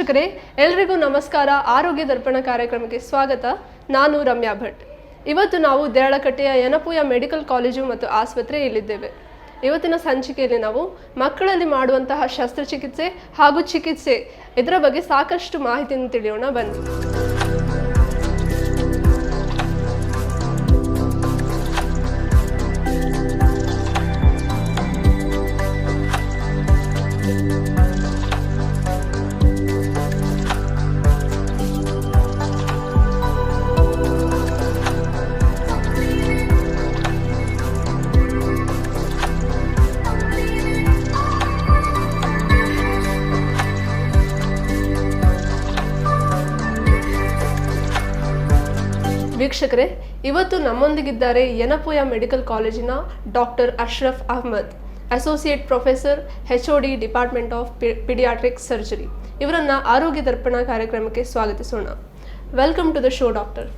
ವೀಕ್ಷಕರೇ ಎಲ್ಲರಿಗೂ ನಮಸ್ಕಾರ. ಆರೋಗ್ಯ ದರ್ಪಣ ಕಾರ್ಯಕ್ರಮಕ್ಕೆ ಸ್ವಾಗತ. ನಾನು ರಮ್ಯಾ ಭಟ್. ಇವತ್ತು ನಾವು ದೇರಳಕಟ್ಟೆಯ ಯೆನೆಪೋಯ ಮೆಡಿಕಲ್ ಕಾಲೇಜು ಮತ್ತು ಆಸ್ಪತ್ರೆಯಲ್ಲಿದ್ದೇವೆ. ಇವತ್ತಿನ ಸಂಚಿಕೆಯಲ್ಲಿ ನಾವು ಮಕ್ಕಳಲ್ಲಿ ಮಾಡುವಂತಹ ಶಸ್ತ್ರಚಿಕಿತ್ಸೆ ಹಾಗೂ ಚಿಕಿತ್ಸೆ ಇದರ ಬಗ್ಗೆ ಸಾಕಷ್ಟು ಮಾಹಿತಿಯನ್ನು ತಿಳಿಯೋಣ ಬನ್ನಿ. ವೀಕ್ಷಕರೇ, ಇವತ್ತು ನಮ್ಮೊಂದಿಗಿದ್ದಾರೆ ಯೆನೆಪೋಯ ಮೆಡಿಕಲ್ ಕಾಲೇಜಿನ doctor Ashraf Ahmed, associate professor HOD department of paediatric surgery. ಇವರನ್ನ ಆರೋಗ್ಯ ದರ್ಪಣ ಕಾರ್ಯಕ್ರಮಕ್ಕೆ ಸ್ವಾಗತಿಸೋಣ. Welcome to the show doctor.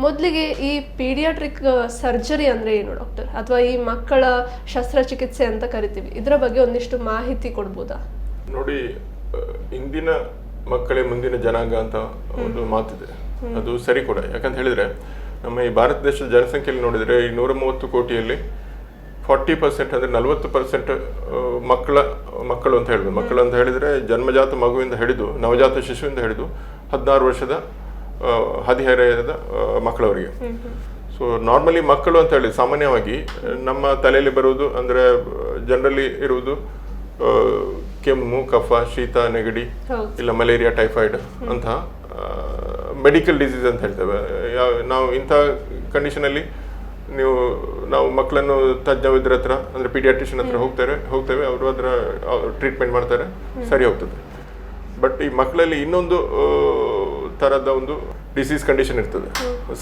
ಮೊದಲಿಗೆ ಈ ಪೀಡಿಯಾಟ್ರಿಕ್ ಸರ್ಜರಿ ಅಂದರೆ ಏನು ಡಾಕ್ಟರ್, ಅಥವಾ ಈ ಮಕ್ಕಳ ಶಸ್ತ್ರಚಿಕಿತ್ಸೆ ಅಂತ ಕರಿತೀವಿ, ಇದರ ಬಗ್ಗೆ ಒಂದಿಷ್ಟು ಮಾಹಿತಿ ಕೊಡ್ಬೋದಾ? ನೋಡಿ, ಇಂದಿನ ಮಕ್ಕಳೇ ಮುಂದಿನ ಜನಾಂಗ ಅಂತ ಒಂದು ಮಾತಿದೆ. ಅದು ಸರಿ ಕೂಡ. ಯಾಕಂತ ಹೇಳಿದ್ರೆ ನಮ್ಮ ಈ ಭಾರತ ದೇಶದ ಜನಸಂಖ್ಯೆಯಲ್ಲಿ ನೋಡಿದ್ರೆ ಈ 130 ಕೋಟಿಯಲ್ಲಿ 40% ಅಂದರೆ 40% ಮಕ್ಕಳು ಅಂತ ಹೇಳಿದ್ರು. ಮಕ್ಕಳು ಅಂತ ಹೇಳಿದ್ರೆ ಜನ್ಮಜಾತ ಮಗುವಿಂದ ಹಿಡಿದು ನವಜಾತ ಶಿಶುವಿಂದ ಹಿಡಿದು 16 ವರ್ಷದ ಹದಿಹರೆಯದ ಮಕ್ಕಳವರಿಗೆ. ಸೊ ನಾರ್ಮಲಿ ಮಕ್ಕಳು ಅಂತ ಹೇಳಿ ಸಾಮಾನ್ಯವಾಗಿ ನಮ್ಮ ತಲೆಯಲ್ಲಿ ಬರುವುದು ಅಂದರೆ ಜನರಲಿ ಇರುವುದು ಕೆಮ್ಮು, ಕಫ, ಶೀತ, ನೆಗಡಿ, ಇಲ್ಲ ಮಲೇರಿಯಾ, ಟೈಫಾಯ್ಡ್ ಅಂತ ಮೆಡಿಕಲ್ ಡಿಸೀಸ್ ಅಂತ ಹೇಳ್ತೇವೆ. ನಾವು ಇಂಥ ಕಂಡೀಷನಲ್ಲಿ ನಾವು ಮಕ್ಕಳನ್ನು ತಜ್ಞ ವೈದ್ಯರ ಹತ್ರ ಅಂದರೆ ಪೀಡಿಯಾಟ್ರಿಷಿಯನ್ ಹತ್ರ ಹೋಗ್ತೇವೆ. ಅವರು ಅದರ ಟ್ರೀಟ್ಮೆಂಟ್ ಮಾಡ್ತಾರೆ, ಸರಿ ಹೋಗ್ತದೆ. ಬಟ್ ಈ ಮಕ್ಕಳಲ್ಲಿ ಇನ್ನೊಂದು ಥರದ ಒಂದು ಡಿಸೀಸ್ ಕಂಡೀಷನ್ ಇರ್ತದೆ,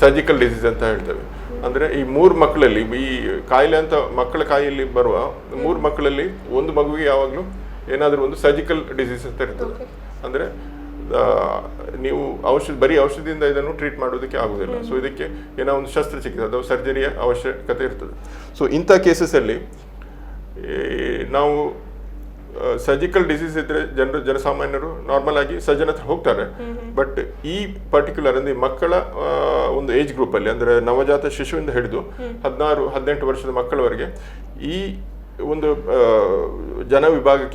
ಸರ್ಜಿಕಲ್ ಡಿಸೀಸ್ ಅಂತ ಹೇಳ್ತೇವೆ. ಅಂದರೆ ಈ 3 ಮಕ್ಕಳಲ್ಲಿ ಈ ಕಾಯಿಲೆ ಅಂತ ಮಕ್ಕಳ ಕಾಯಿಲೆಯಲ್ಲಿ ಬರುವ 3 ಮಕ್ಕಳಲ್ಲಿ ಒಂದು ಮಗುವಿಗೆ ಯಾವಾಗಲೂ ಏನಾದರೂ ಒಂದು ಸರ್ಜಿಕಲ್ ಡಿಸೀಸ್ ಅಂತ ಇರ್ತದೆ. ಅಂದರೆ ನೀವು ಬರೀ ಔಷಧಿಯಿಂದ ಇದನ್ನು ಟ್ರೀಟ್ ಮಾಡೋದಕ್ಕೆ ಆಗೋದಿಲ್ಲ. ಸೊ ಇದಕ್ಕೆ ಏನೋ ಒಂದು ಶಸ್ತ್ರಚಿಕಿತ್ಸೆ ಅಥವಾ ಸರ್ಜರಿಯ ಅವಶ್ಯಕತೆ ಇರ್ತದೆ. ಸೊ ಇಂಥ ಕೇಸಸಲ್ಲಿ ನಾವು ಸರ್ಜಿಕಲ್ ಡಿಸೀಸ್ ಇದ್ರೆ ಜನಸಾಮಾನ್ಯರು ನಾರ್ಮಲ್ ಆಗಿ ಸರ್ಜನ್ ಹತ್ರ ಹೋಗ್ತಾರೆ. ಬಟ್ ಈ ಪರ್ಟಿಕ್ಯುಲರ್ ಅಂದರೆ ಮಕ್ಕಳ ಒಂದು ಏಜ್ ಗ್ರೂಪಲ್ಲಿ ಅಂದರೆ ನವಜಾತ ಶಿಶುವಿಂದ ಹಿಡಿದು 16-18 ವರ್ಷದ ಮಕ್ಕಳವರೆಗೆ ಈ ಒಂದು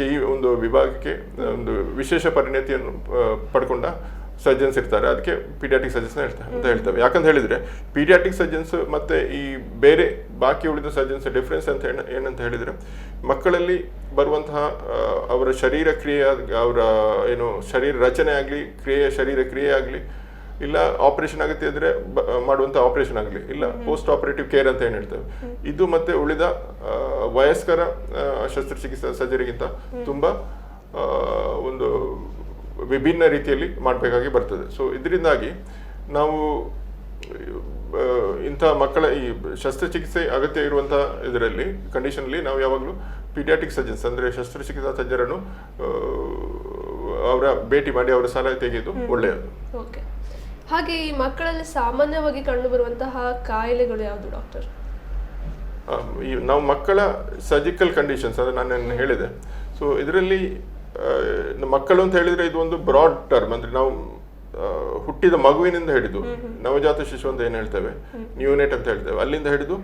ಈ ಒಂದು ವಿಭಾಗಕ್ಕೆ ಒಂದು ವಿಶೇಷ ಪರಿಣತಿಯನ್ನು ಪಡ್ಕೊಂಡ ಸರ್ಜನ್ಸ್ ಇರ್ತಾರೆ. ಅದಕ್ಕೆ ಪೀಡಿಯಾಟ್ರಿಕ್ ಸರ್ಜನ್ಸ್ ಅಂತ ಹೇಳ್ತೇವೆ. ಯಾಕಂತ ಹೇಳಿದ್ರೆ ಪೀಡಿಯಾಟ್ರಿಕ್ ಸರ್ಜನ್ಸ್ ಮತ್ತೆ ಈ ಬೇರೆ ಬಾಕಿ ಉಳಿದ ಸರ್ಜನ್ಸ್ ಡಿಫ್ರೆನ್ಸ್ ಅಂತ ಏನಂತ ಹೇಳಿದ್ರೆ, ಮಕ್ಕಳಲ್ಲಿ ಬರುವಂತಹ ಅವರ ಶರೀರ ಕ್ರಿಯೆ, ಅವರ ಏನು ಶರೀರ ರಚನೆ ಆಗಲಿ, ಶರೀರ ಕ್ರಿಯೆ ಆಗಲಿ, ಇಲ್ಲ ಆಪರೇಷನ್ ಆಗುತ್ತೆ ಅಂದರೆ ಮಾಡುವಂಥ ಆಪರೇಷನ್ ಆಗಲಿ, ಇಲ್ಲ ಪೋಸ್ಟ್ ಆಪರೇಟಿವ್ ಕೇರ್ ಅಂತ ಏನು ಹೇಳ್ತೇವೆ, ಇದು ಮತ್ತೆ ಉಳಿದ ವಯಸ್ಕರ ಶಸ್ತ್ರಚಿಕಿತ್ಸಾ ಸರ್ಜರಿಗಿಂತ ತುಂಬ ಒಂದು ವಿಭಿನ್ನ ರೀತಿಯಲ್ಲಿ ಮಾಡಬೇಕಾಗಿ ಬರ್ತದೆ. ಸೊ ಇದರಿಂದಾಗಿ ನಾವು ಇಂಥ ಮಕ್ಕಳ ಈ ಶಸ್ತ್ರಚಿಕಿತ್ಸೆ ಅಗತ್ಯ ಇರುವಂಥ ಇದರಲ್ಲಿ ಕಂಡೀಷನಲ್ಲಿ ನಾವು ಯಾವಾಗಲೂ ಪೀಡಿಯಾಟ್ರಿಕ್ ಸರ್ಜನ್ಸ್ ಅಂದರೆ ಶಸ್ತ್ರಚಿಕಿತ್ಸಾ ತಜ್ಞರನ್ನು ಅವರ ಭೇಟಿ ಮಾಡಿ ಅವರ ಸಲಹೆ ತೆಗೆದು ಒಳ್ಳೆಯದು. ಓಕೆ. ಹಾಗೆ ಈ ಮಕ್ಕಳಲ್ಲಿ ಸಾಮಾನ್ಯವಾಗಿ ಕಂಡುಬರುವಂತಹ ಕಾಯಿಲೆಗಳು ಯಾವುದು ಡಾಕ್ಟರ್? ನಾವು ಮಕ್ಕಳ ಸರ್ಜಿಕಲ್ ಕಂಡೀಷನ್ಸ್ ಅಂದರೆ ನಾನು ಹೇಳಿದೆ. ಸೊ ಇದರಲ್ಲಿ ಮಕ್ಕಳು ಅಂತ ಹೇಳಿದರೆ ಇದು ಒಂದು ಬ್ರಾಡ್ ಟರ್ಮ್. ಅಂದರೆ ನಾವು ಹುಟ್ಟಿದ ಮಗುವಿನಿಂದ ಹಿಡಿದು ನವಜಾತ ಶಿಶು ಅಂತ ಏನು ಹೇಳ್ತೇವೆ, ನ್ಯೂನೇಟ್ ಅಂತ ಹೇಳ್ತೇವೆ, ಅಲ್ಲಿಂದ ಹಿಡಿದು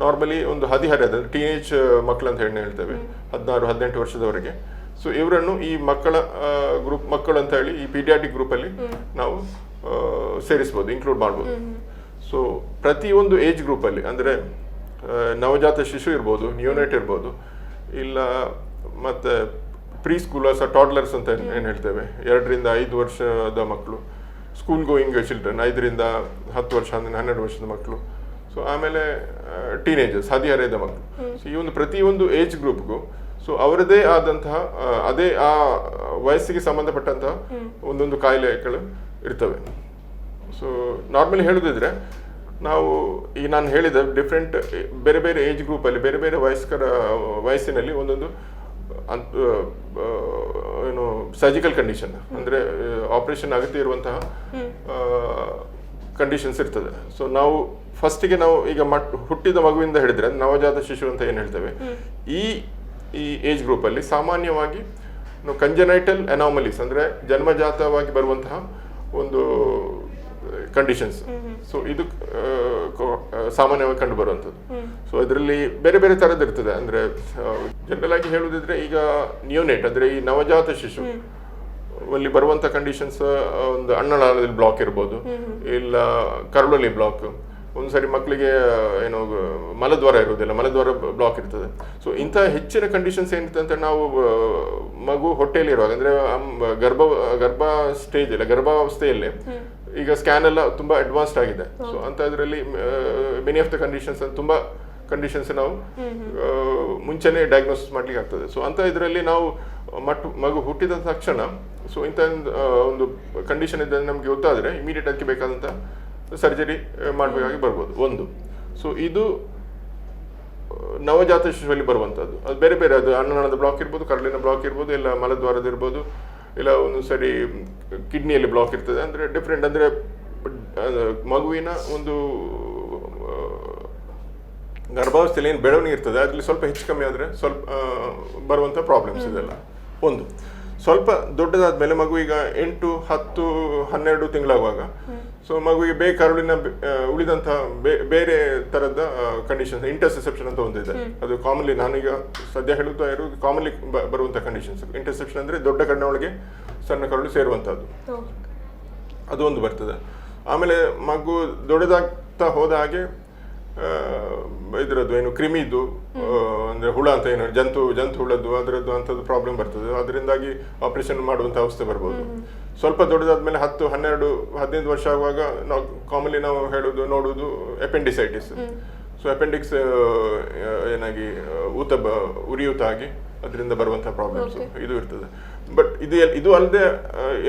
ನಾರ್ಮಲಿ ಒಂದು ಹದಿಹರೆಯದ ಟೀನೇಜ್ ಮಕ್ಕಳು ಅಂತ ಹೇಳ್ತೇವೆ, 16-18 ವರ್ಷದವರೆಗೆ. ಸೊ ಇವರನ್ನು ಈ ಮಕ್ಕಳು ಅಂತ ಹೇಳಿ ಈ ಪೀಡಿಯಾಟ್ರಿಕ್ ಗ್ರೂಪಲ್ಲಿ ನಾವು ಸೇರಿಸ್ಬೋದು, ಇನ್ಕ್ಲೂಡ್ ಮಾಡ್ಬೋದು. ಸೊ ಪ್ರತಿಯೊಂದು ಏಜ್ ಗ್ರೂಪಲ್ಲಿ ಅಂದರೆ ನವಜಾತ ಶಿಶು ಇರ್ಬೋದು, ನ್ಯೂನೇಟ್ ಇರ್ಬೋದು, ಇಲ್ಲ ಮತ್ತು ಪ್ರೀ ಸ್ಕೂಲರ್ಸ್ ಟಾಡ್ಲರ್ಸ್ ಅಂತ ಏನು ಹೇಳ್ತೇವೆ, 2-5 ವರ್ಷದ ಮಕ್ಕಳು, ಸ್ಕೂಲ್ ಗೋಯಿಂಗ್ ಚಿಲ್ಡ್ರನ್ 5-10 ವರ್ಷ, 12 ವರ್ಷದ ಮಕ್ಕಳು. ಸೊ ಆಮೇಲೆ ಟೀನೇಜರ್ಸ್, ಹದಿಹರೆಯದ ಮಕ್ಕಳು. ಸೊ ಈ ಒಂದು ಪ್ರತಿಯೊಂದು ಏಜ್ ಗ್ರೂಪ್ಗೂ ಸೊ ಅವರದೇ ಆದಂತಹ ಅದೇ ಆ ವಯಸ್ಸಿಗೆ ಸಂಬಂಧಪಟ್ಟಂತಹ ಒಂದೊಂದು ಕಾಯಿಲೆಗಳು ಇರ್ತವೆ. ಸೊ ನಾರ್ಮಲಿ ಹೇಳೋದಿದ್ರೆ ನಾವು ಈಗ ನಾನು ಹೇಳಿದ ಡಿಫ್ರೆಂಟ್ ಬೇರೆ ಬೇರೆ ಏಜ್ ಗ್ರೂಪಲ್ಲಿ ಬೇರೆ ಬೇರೆ ವಯಸ್ಸಿನಲ್ಲಿ ಒಂದೊಂದು ಏನು ಸರ್ಜಿಕಲ್ ಕಂಡೀಷನ್ ಅಂದರೆ ಆಪರೇಷನ್ ಅಗತ್ಯ ಇರುವಂತಹ ಕಂಡೀಷನ್ಸ್ ಇರ್ತದೆ. ಸೊ ನಾವು ಫಸ್ಟಿಗೆ ನಾವು ಈಗ ಹುಟ್ಟಿದ ಮಗುವಿಂದ ಹಿಡಿದ್ರೆ ನವಜಾತ ಶಿಶು ಅಂತ ಏನು ಹೇಳ್ತೇವೆ, ಈ ಏಜ್ ಗ್ರೂಪಲ್ಲಿ ಸಾಮಾನ್ಯವಾಗಿ ಕಂಜನೈಟಲ್ ಅನಾಮಲೀಸ್ ಅಂದರೆ ಜನ್ಮಜಾತವಾಗಿ ಬರುವಂತಹ ಒಂದು ಕಂಡೀಷನ್ಸ್. ಸೊ ಇದು ಸಾಮಾನ್ಯವಾಗಿ ಕಂಡು ಬರುವಂಥದ್ದು. ಸೊ ಇದರಲ್ಲಿ ಬೇರೆ ಬೇರೆ ಥರದ್ದು ಇರ್ತದೆ. ಅಂದರೆ ಜನರಲ್ ಆಗಿ ಹೇಳುವುದಿದ್ರೆ ಈಗ ನಿಯೋನೇಟ್ ಅಂದರೆ ಈ ನವಜಾತ ಶಿಶು ಅಲ್ಲಿ ಬರುವಂಥ ಕಂಡೀಷನ್ಸ್ ಒಂದು ಅನ್ನನಾಳದಲ್ಲಿ ಬ್ಲಾಕ್ ಇರ್ಬೋದು, ಇಲ್ಲ ಕರುಳಲ್ಲಿ ಬ್ಲಾಕ್, ಒಂದ್ಸರಿ ಮಕ್ಕಳಿಗೆ ಏನೋ ಮಲದ್ವಾರ ಇರೋದಿಲ್ಲ, ಮಲದ್ವಾರ ಬ್ಲಾಕ್ ಇರ್ತದೆ. ಸೊ ಇಂಥ ಹೆಚ್ಚಿನ ಕಂಡೀಷನ್ಸ್ ಏನಿರುತ್ತೆ ಅಂತ ನಾವು ಮಗು ಹೊಟ್ಟೆಯಲ್ಲಿ ಇರುವಾಗ ಅಂದರೆ ಗರ್ಭ ಸ್ಟೇಜ್ ಇಲ್ಲ ಗರ್ಭಾವಸ್ಥೆಯಲ್ಲೇ ಈಗ ಸ್ಕ್ಯಾನ್ ಎಲ್ಲ ತುಂಬ ಅಡ್ವಾನ್ಸ್ಡ್ ಆಗಿದೆ. ಸೊ ಅಂತ ಇದರಲ್ಲಿ ಮೆನಿ ಆಫ್ ದ ಕಂಡೀಷನ್ಸ್ ತುಂಬ ಕಂಡೀಷನ್ಸ್ ನಾವು ಮುಂಚೆನೇ ಡಯಾಗ್ನೋಸಿಸ್ ಮಾಡ್ಲಿಕ್ಕೆ ಆಗ್ತದೆ. ಸೊ ಅಂತ ಇದರಲ್ಲಿ ನಾವು ಮಗು ಹುಟ್ಟಿದ ತಕ್ಷಣ ಸೊ ಇಂಥ ಒಂದು ಕಂಡೀಷನ್ ಇದ್ದರೆ ನಮಗೆ ಗೊತ್ತಾದರೆ ಇಮಿಡಿಯೇಟ್ ಅದಕ್ಕೆ ಬೇಕಾದಂಥ ಸರ್ಜರಿ ಮಾಡಬೇಕಾಗಿ ಬರ್ಬೋದು ಒಂದು. ಸೊ ಇದು ನವಜಾತ ಶಿಶುವಲ್ಲಿ ಬರುವಂಥದ್ದು. ಅದು ಬೇರೆ ಬೇರೆ, ಅದು ಅನ್ನನಾಳದ ಬ್ಲಾಕ್ ಇರ್ಬೋದು, ಕರಳಿನ ಬ್ಲಾಕ್ ಇರ್ಬೋದು, ಇಲ್ಲ ಮಲದ್ವಾರದ ಇರ್ಬೋದು, ಇಲ್ಲ ಒಂದು ಸರಿ ಕಿಡ್ನಿಯಲ್ಲಿ ಬ್ಲಾಕ್ ಇರ್ತದೆ. ಅಂದರೆ ಡಿಫ್ರೆಂಟ್, ಅಂದರೆ ಮಗುವಿನ ಒಂದು ಗರ್ಭಾವಸ್ಥೆಯಲ್ಲಿ ಏನು ಬೆಳವಣಿಗೆ ಇರ್ತದೆ ಅದರಲ್ಲಿ ಸ್ವಲ್ಪ ಹೆಚ್ಚು ಕಮ್ಮಿ ಆದರೆ ಸ್ವಲ್ಪ ಬರುವಂಥ ಪ್ರಾಬ್ಲಮ್ಸ್ ಇದೆಲ್ಲ ಒಂದು. ಸ್ವಲ್ಪ ದೊಡ್ಡದಾದ ಮೇಲೆ ಮಗು ಈಗ 8, 10, 12 ತಿಂಗಳಾಗುವಾಗ ಸೊ ಮಗುವಿಗೆ ಕರುಳಿನ ಉಳಿದಂಥ ಬೇರೆ ಥರದ ಕಂಡೀಷನ್ಸ್, ಇಂಟರ್ಸೆಪ್ಷನ್ ಅಂತ ಒಂದಿದೆ. ಅದು ಕಾಮನ್ಲಿ ನಾನೀಗ ಸದ್ಯ ಹೇಳುತ್ತಾ ಇರೋದು ಕಾಮನ್ಲಿ ಬರುವಂಥ ಕಂಡೀಷನ್ಸ್. ಇಂಟರ್ಸೆಪ್ಷನ್ ಅಂದರೆ ದೊಡ್ಡ ಕಣ್ಣ ಒಳಗೆ ಸಣ್ಣ ಕರುಳು ಸೇರುವಂಥದ್ದು, ಅದು ಒಂದು ಬರ್ತದೆ. ಆಮೇಲೆ ಮಗು ದೊಡ್ಡದಾಗ್ತಾ ಹೋದ ಹಾಗೆ ಇದರದ್ದು ಏನು ಕ್ರಿಮಿದು ಅಂದರೆ ಹುಳ ಅಂತ ಏನು ಜಂತು ಹುಳದ್ದು ಅದರದ್ದು ಅಂಥದ್ದು ಪ್ರಾಬ್ಲಮ್ ಬರ್ತದೆ. ಅದರಿಂದಾಗಿ ಆಪರೇಷನ್ ಮಾಡುವಂಥ ಅವಸ್ಥೆ ಬರ್ಬೋದು. ಸ್ವಲ್ಪ ದೊಡ್ಡದಾದ್ಮೇಲೆ 10, 12, 15 ವರ್ಷ ಆಗುವಾಗ ನಾವು ಕಾಮನ್ಲಿ ನಾವು ನೋಡುವುದು ಎಪೆಂಡಿಸೈಟಿಸ್. ಸೊ ಅಪೆಂಡಿಕ್ಸ್ ಏನಾಗಿ ಉರಿಯೂತ ಆಗಿ ಅದರಿಂದ ಬರುವಂಥ ಪ್ರಾಬ್ಲಮ್ಸ್ ಇದು ಇರ್ತದೆ. ಬಟ್ ಇದು ಅಲ್ಲದೆ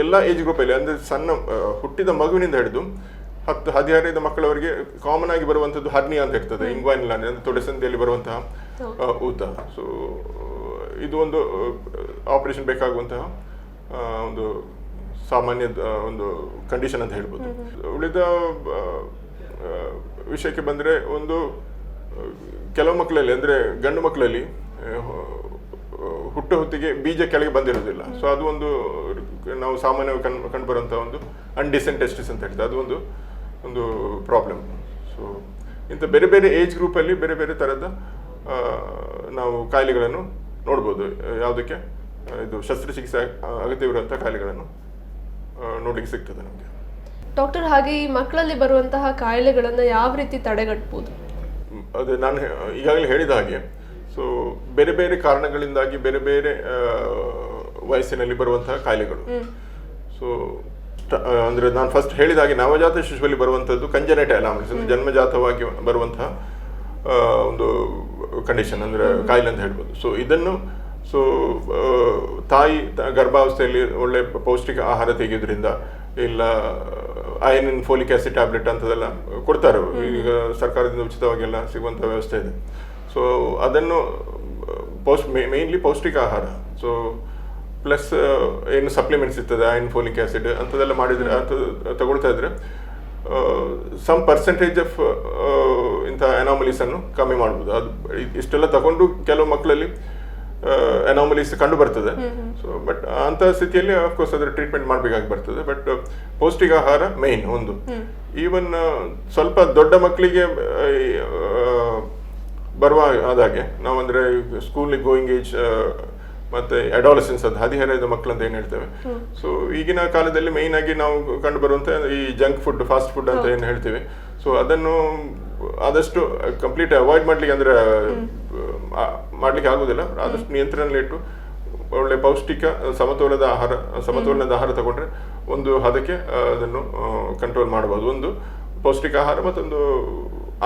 ಎಲ್ಲ ಏಜ್ ಗ್ರೂಪಲ್ಲಿ ಅಂದರೆ ಸಣ್ಣ ಹುಟ್ಟಿದ ಮಗುವಿನಿಂದ ಹಿಡಿದು 10, 15 ಮಕ್ಕಳವರೆಗೆ ಕಾಮನ್ ಆಗಿ ಬರುವಂಥದ್ದು ಹರ್ನಿಯಾ ಅಂತ ಇರ್ತದೆ, ಇಂಗ್ವಾನಿಲ್ ಅಂದರೆ ತೊಡೆಸಂದಿಯಲ್ಲಿ ಬರುವಂತಹ ಊತ. ಸೊ ಇದು ಒಂದು ಆಪರೇಷನ್ ಬೇಕಾಗುವಂತಹ ಒಂದು ಸಾಮಾನ್ಯ ಒಂದು ಕಂಡೀಷನ್ ಅಂತ ಹೇಳ್ಬೋದು. ಉಳಿದ ವಿಷಯಕ್ಕೆ ಬಂದರೆ ಒಂದು ಕೆಲವು ಮಕ್ಕಳಲ್ಲಿ ಅಂದರೆ ಗಂಡು ಮಕ್ಕಳಲ್ಲಿ ಹುಟ್ಟು ಹೊತ್ತಿಗೆ ಬೀಜ ಕೆಳಗೆ ಬಂದಿರೋದಿಲ್ಲ. ಸೊ ಅದು ಒಂದು ನಾವು ಸಾಮಾನ್ಯವಾಗಿ ಕಂಡು ಬರುವಂಥ ಒಂದು ಅನ್ಡಿಸೆಂಟ್ ಟೆಸ್ಟಿಸ್ ಅಂತ ಹೇಳ್ತಾರೆ, ಅದು ಒಂದು ಪ್ರಾಬ್ಲಮ್. ಸೊ ಇಂಥ ಬೇರೆ ಬೇರೆ ಏಜ್ ಗ್ರೂಪಲ್ಲಿ ಬೇರೆ ಬೇರೆ ಥರದ ನಾವು ಕಾಯಿಲೆಗಳನ್ನು ನೋಡ್ಬೋದು. ಯಾವುದಕ್ಕೆ ಇದು ಶಸ್ತ್ರಚಿಕಿತ್ಸೆ ಅಗತ್ಯವಿರುವಂಥ ಕಾಯಿಲೆಗಳನ್ನು ನೋಡಲಿಕ್ಕೆ ಸಿಗ್ತದೆ ನಮಗೆ. ಡಾಕ್ಟರ್, ಹಾಗೆ ಈ ಮಕ್ಕಳಲ್ಲಿ ಬರುವಂತಹ ಕಾಯಿಲೆಗಳನ್ನು ಯಾವ ರೀತಿ ತಡೆಗಟ್ಟಬಹುದು? ಅದು ನಾನು ಈಗಾಗಲೇ ಹೇಳಿದ ಹಾಗೆ ಸೊ ಬೇರೆ ಬೇರೆ ಕಾರಣಗಳಿಂದಾಗಿ ಬೇರೆ ಬೇರೆ ವಯಸ್ಸಿನಲ್ಲಿ ಬರುವಂತಹ ಕಾಯಿಲೆಗಳು. ಸೊ ಅಂದರೆ ನಾನು ಫಸ್ಟ್ ಹೇಳಿದ ಹಾಗೆ ನವಜಾತ ಶಿಶುವಲ್ಲಿ ಬರುವಂಥದ್ದು ಕಂಜನೈಟಲ್ ಅನಾಮಲೀಸ್ ಅಂದರೆ ಜನ್ಮಜಾತವಾಗಿ ಬರುವಂತಹ ಒಂದು ಕಂಡೀಷನ್ ಅಂದರೆ ಕಾಯಿಲೆ ಅಂತ ಹೇಳ್ಬೋದು. ಸೊ ಇದನ್ನು ತಾಯಿ ಗರ್ಭಾವಸ್ಥೆಯಲ್ಲಿ ಒಳ್ಳೆ ಪೌಷ್ಟಿಕ ಆಹಾರ ತೆಗೆಯೋದ್ರಿಂದ, ಇಲ್ಲ ಐರನ್ ಫೋಲಿಕ್ ಆಸಿಡ್ ಟ್ಯಾಬ್ಲೆಟ್ ಅಂತದೆಲ್ಲ ಕೊಡ್ತಾರೆ, ಈಗ ಸರ್ಕಾರದಿಂದ ಉಚಿತವಾಗೆಲ್ಲ ಸಿಗುವಂಥ ವ್ಯವಸ್ಥೆ ಇದೆ. ಸೊ ಅದನ್ನು ಮೇನ್ಲಿ ಪೌಷ್ಟಿಕ ಆಹಾರ, ಸೊ ಪ್ಲಸ್ ಏನು ಸಪ್ಲಿಮೆಂಟ್ಸ್ ಇರ್ತದೆ ಐರನ್ ಫೋಲಿಕ್ ಆಸಿಡ್ ಅಂಥದ್ದೆಲ್ಲ ಮಾಡಿದರೆ ಅಂತ ತಗೊಳ್ತಾ ಇದ್ರೆ ಸಮ್ ಪರ್ಸೆಂಟೇಜ್ ಆಫ್ ಇಂಥ ಅನಾಮಲೀಸನ್ನು ಕಮ್ಮಿ ಮಾಡ್ಬೋದು. ಅದು ಇಷ್ಟೆಲ್ಲ ತಗೊಂಡು ಕೆಲವು ಮಕ್ಕಳಲ್ಲಿ ಅನಾಮಲೀಸ್ ಕಂಡು ಬರ್ತದೆ. ಸೊ ಬಟ್ ಅಂಥ ಸ್ಥಿತಿಯಲ್ಲಿ ಅಫ್ಕೋರ್ಸ್ ಅದರ ಟ್ರೀಟ್ಮೆಂಟ್ ಮಾಡಬೇಕಾಗಿ ಬರ್ತದೆ. ಬಟ್ ಪೌಷ್ಟಿಕ ಆಹಾರ ಮೇನ್ ಒಂದು. ಈವನ್ ಸ್ವಲ್ಪ ದೊಡ್ಡ ಮಕ್ಕಳಿಗೆ ಬರುವ ಆದಾಗೆ ನಾವು ಅಂದರೆ ಸ್ಕೂಲಿಗೆ ಗೋಯಿಂಗ್ ಏಜ್ ಮತ್ತು ಅಡಾಲಸೆನ್ಸ್ ಅದು ಹದಿಹರೆಯದ ಮಕ್ಕಳು ಅಂತ ಏನು ಹೇಳ್ತೇವೆ. ಸೊ ಈಗಿನ ಕಾಲದಲ್ಲಿ ಮೇಯ್ನ್ ಆಗಿ ನಾವು ಕಂಡು ಬರುವಂಥ ಈ ಜಂಕ್ ಫುಡ್, ಫಾಸ್ಟ್ ಫುಡ್ ಅಂತ ಏನು ಹೇಳ್ತೀವಿ. ಸೊ ಅದನ್ನು ಆದಷ್ಟು ಕಂಪ್ಲೀಟ್ ಅವಾಯ್ಡ್ ಮಾಡಲಿಕ್ಕೆ, ಅಂದರೆ ಮಾಡಲಿಕ್ಕೆ ಆಗೋದಿಲ್ಲ, ಆದಷ್ಟು ನಿಯಂತ್ರಣದಲ್ಲಿಟ್ಟು ಒಳ್ಳೆ ಪೌಷ್ಟಿಕ ಸಮತೋಲನದ ಆಹಾರ ತಗೊಂಡ್ರೆ ಒಂದು ಅದಕ್ಕೆ ಅದನ್ನು ಕಂಟ್ರೋಲ್ ಮಾಡ್ಬೋದು. ಒಂದು ಪೌಷ್ಟಿಕ ಆಹಾರ, ಮತ್ತೊಂದು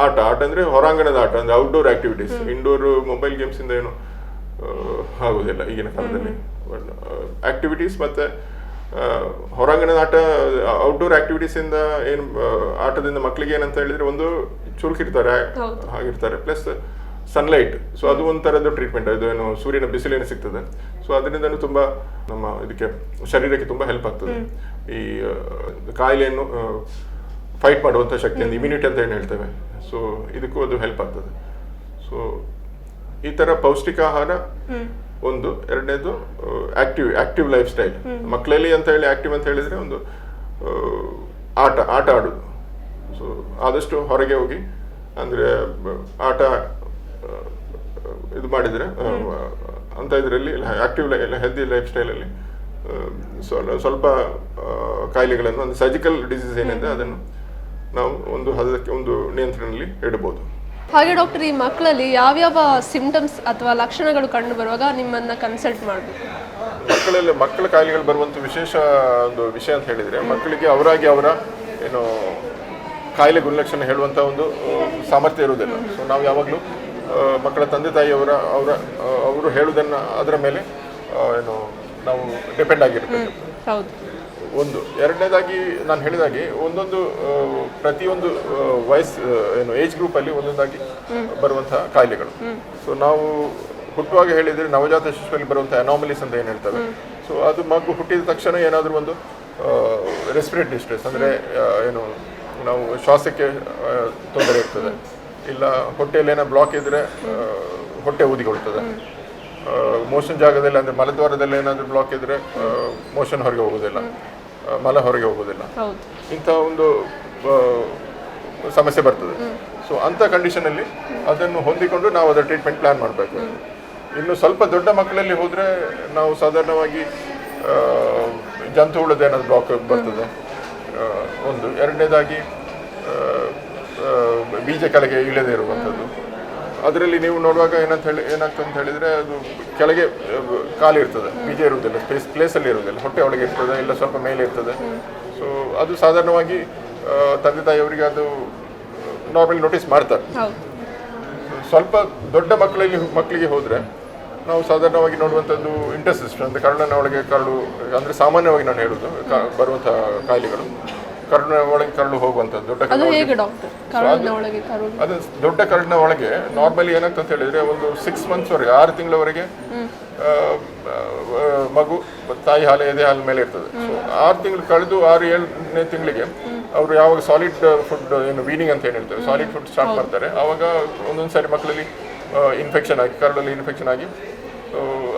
ಆಟ ಅಂದರೆ ಹೊರಾಂಗಣದ ಆಟ ಅಂದರೆ ಔಟ್ಡೋರ್ ಆಕ್ಟಿವಿಟೀಸ್. ಇಂಡೋರ್ ಮೊಬೈಲ್ ಗೇಮ್ಸಿಂದ ಏನು ಆಗೋದಿಲ್ಲ ಈಗಿನ ಕಾಲದಲ್ಲಿ. ಆಕ್ಟಿವಿಟೀಸ್ ಮತ್ತು ಹೊರಾಂಗಣದ ಆಟ, ಔಟ್ಡೋರ್ ಆಕ್ಟಿವಿಟೀಸಿಂದ ಏನು ಆಟದಿಂದ ಮಕ್ಕಳಿಗೆ ಏನಂತ ಹೇಳಿದರೆ ಒಂದು ಚುರುಕಿರ್ತಾರೆ, ಹಾಗಿರ್ತಾರೆ, ಪ್ಲಸ್ ಸನ್ಲೈಟ್. ಸೊ ಅದು ಒಂಥರದ್ದು ಟ್ರೀಟ್ಮೆಂಟ್, ಅದು ಏನು ಸೂರ್ಯನ ಬಿಸಿಲೇನು ಸಿಗ್ತದೆ. ಸೊ ಅದರಿಂದನೂ ತುಂಬ ನಮ್ಮ ಇದಕ್ಕೆ ಶರೀರಕ್ಕೆ ತುಂಬ ಹೆಲ್ಪ್ ಆಗ್ತದೆ. ಈ ಕಾಯಿಲೆಯನ್ನು ಫೈಟ್ ಮಾಡುವಂಥ ಶಕ್ತಿ ಅಂದರೆ ಇಮ್ಯುನಿಟಿ ಅಂತ ಏನು ಹೇಳ್ತೇವೆ. ಸೊ ಇದಕ್ಕೂ ಅದು ಹೆಲ್ಪ್ ಆಗ್ತದೆ. ಸೊ ಈ ಥರ ಪೌಷ್ಟಿಕ ಆಹಾರ ಒಂದು. ಎರಡನೇದು ಆಕ್ಟಿವ್ ಲೈಫ್ ಸ್ಟೈಲ್. ಮಕ್ಕಳಲ್ಲಿ ಅಂತ ಹೇಳಿ ಆಕ್ಟಿವ್ ಅಂತ ಹೇಳಿದ್ರೆ ಒಂದು ಆಟ ಆಡೋದು. ಸೊ ಆದಷ್ಟು ಹೊರಗೆ ಹೋಗಿ ಅಂದರೆ ಆಟ ಇದು ಮಾಡಿದರೆ ಅಂತ ಇದರಲ್ಲಿ ಆಕ್ಟಿವ್ ಹೆಲ್ದಿ ಲೈಫ್ ಸ್ಟೈಲಲ್ಲಿ ಸ್ವಲ್ಪ ಕಾಯಿಲೆಗಳನ್ನು ಒಂದು ಸರ್ಜಿಕಲ್ ಡಿಸೀಸ್ ಏನಿದೆ ಅದನ್ನು ನಾವು ಒಂದು ನಿಯಂತ್ರಣದಲ್ಲಿ ಇಡಬಹುದು. ಹಾಗೆ ಡಾಕ್ಟರ್, ಈ ಮಕ್ಕಳಲ್ಲಿ ಯಾವ್ಯಾವ ಸಿಂಪ್ಟಮ್ಸ್ ಅಥವಾ ಲಕ್ಷಣಗಳು ಕಂಡು ಬರುವಾಗ ನಿಮ್ಮನ್ನ ಕನ್ಸಲ್ಟ್ ಮಾಡಬೇಕು? ಮಕ್ಕಳ ಕಾಯಿಲೆಗಳು ಬರುವಂಥ ವಿಶೇಷ ಒಂದು ವಿಷಯ ಅಂತ ಹೇಳಿದರೆ, ಮಕ್ಕಳಿಗೆ ಅವರಾಗಿ ಅವರ ಏನು ಕಾಯಿಲೆ ಗುಣಲಕ್ಷಣ ಹೇಳುವಂಥ ಒಂದು ಸಾಮರ್ಥ್ಯ ಇರುವುದಿಲ್ಲ. ಸೊ ನಾವು ಯಾವಾಗಲೂ ಮಕ್ಕಳ ತಂದೆ ತಾಯಿಯವರ ಅವರು ಹೇಳುವುದನ್ನು ಅದರ ಮೇಲೆ ಏನು ನಾವು ಡಿಪೆಂಡ್ ಆಗಿರಬೇಕು. ಒಂದು. ಎರಡನೇದಾಗಿ ನಾನು ಹೇಳಿದಾಗೆ ಒಂದೊಂದು ಪ್ರತಿಯೊಂದು ಏನು ಏಜ್ ಗ್ರೂಪಲ್ಲಿ ಒಂದೊಂದಾಗಿ ಬರುವಂತಹ ಕಾಯಿಲೆಗಳು. ಸೊ ನಾವು ಹುಟ್ಟುವಾಗ ಹೇಳಿದರೆ ನವಜಾತ ಶಿಶುವಲ್ಲಿ ಬರುವಂಥ ಅನಾಮಲೀಸ್ ಅಂತ ಏನು ಹೇಳ್ತವೆ. ಸೊ ಅದು ಮಗು ಹುಟ್ಟಿದ ತಕ್ಷಣ ಏನಾದರೂ ಒಂದು ರೆಸ್ಪಿರೇಟರಿ ಡಿಸ್ಟ್ರೆಸ್ ಅಂದರೆ ಏನು ನಾವು ಶ್ವಾಸಕ್ಕೆ ತೊಂದರೆ ಇರ್ತದೆ, ಇಲ್ಲ ಹೊಟ್ಟೆಯಲ್ಲಿ ಏನೋ ಬ್ಲಾಕ್ ಇದ್ದರೆ ಹೊಟ್ಟೆ ಊದಿಕೊಳ್ತದೆ, ಮೋಷನ್ ಜಾಗದಲ್ಲಿ ಅಂದರೆ ಮಲದ್ವಾರದಲ್ಲಿ ಏನಾದರೂ ಬ್ಲಾಕ್ ಇದ್ದರೆ ಮೋಷನ್ ಹೊರಗೆ ಹೋಗೋದಿಲ್ಲ, ಮಲ ಹೊರಗೆ ಹೋಗೋದಿಲ್ಲ, ಇಂಥ ಒಂದು ಸಮಸ್ಯೆ ಬರ್ತದೆ. ಸೊ ಅಂಥ ಕಂಡೀಷನಲ್ಲಿ ಅದನ್ನು ಹೊಂದಿಕೊಂಡು ನಾವು ಅದರ ಟ್ರೀಟ್ಮೆಂಟ್ ಪ್ಲ್ಯಾನ್ ಮಾಡಬೇಕು. ಇನ್ನು ಸ್ವಲ್ಪ ದೊಡ್ಡ ಮಕ್ಕಳಲ್ಲಿ ಹೋದರೆ ನಾವು ಸಾಧಾರಣವಾಗಿ ಜಂತು ಹುಳದೇನಾದ್ರು ಬ್ಲಾಕ್ ಬರ್ತದೆ ಒಂದು. ಎರಡನೇದಾಗಿ ಬೀಜ ಕೆಳಗೆ ಇಳಿದೇ ಇರುವಂಥದ್ದು. ಅದರಲ್ಲಿ ನೀವು ನೋಡುವಾಗ ಏನಾಗ್ತದೆ ಅಂತ ಹೇಳಿದರೆ ಅದು ಕೆಳಗೆ ಕಾಲು ಇರ್ತದೆ, ಬೀಜ ಇರುವುದಿಲ್ಲ, ಪ್ಲೇಸಲ್ಲಿ ಇರುವುದಿಲ್ಲ, ಹೊಟ್ಟೆ ಒಳಗೆ ಇರ್ತದೆ, ಇಲ್ಲ ಸ್ವಲ್ಪ ಮೇಲೆ ಇರ್ತದೆ. ಸೊ ಅದು ಸಾಧಾರಣವಾಗಿ ತಂದೆ ತಾಯಿಯವರಿಗೆ ಅದು ನಾರ್ಮಲಿ ನೋಟಿಸ್ ಮಾಡ್ತಾರೆ. ಸ್ವಲ್ಪ ದೊಡ್ಡ ಮಕ್ಕಳಿಗೆ ಹೋದರೆ ನಾವು ಸಾಧಾರಣವಾಗಿ ನೋಡುವಂಥದ್ದು ಇಂಟರ್ಸಿಸ್ಟ್ ಅಂದರೆ ಕರುಳಿನ ಒಳಗೆ ಕರಳು, ಅಂದರೆ ಸಾಮಾನ್ಯವಾಗಿ ನಾನು ಹೇಳೋದು ಬರುವಂಥ ಕಾಯಿಲೆಗಳು ಕರುಳಿನ ಒಳಗೆ ಕರಳು ಹೋಗುವಂಥದ್ದು. ದೊಡ್ಡ ಅದು ದೊಡ್ಡ ಕರುಳಿನ ಒಳಗೆ ನಾರ್ಮಲಿ ಏನಾಗ್ತಂತ ಹೇಳಿದರೆ ಒಂದು 6 ಮಂತ್ಸ್ವರೆಗೆ 6 ತಿಂಗಳವರೆಗೆ ಮಗು ತಾಯಿ ಹಾಲು ಎದೆ ಹಾಲು ಮೇಲೆ ಇರ್ತದೆ. ಸೊ 6 ತಿಂಗಳು ಕಳೆದು 6-7ನೇ ತಿಂಗಳಿಗೆ ಅವರು ಯಾವಾಗ ಸಾಲಿಡ್ ಫುಡ್ ಏನು ವೀನಿಂಗ್ ಅಂತ ಏನು ಹೇಳ್ತಾರೆ, ಸಾಲಿಡ್ ಫುಡ್ ಸ್ಟಾರ್ಟ್ ಮಾಡ್ತಾರೆ, ಆವಾಗ ಒಂದೊಂದು ಸಾರಿ ಮಕ್ಕಳಲ್ಲಿ ಇನ್ಫೆಕ್ಷನ್ ಆಗಿ ಕರಳಲ್ಲಿ ಇನ್ಫೆಕ್ಷನ್ ಆಗಿ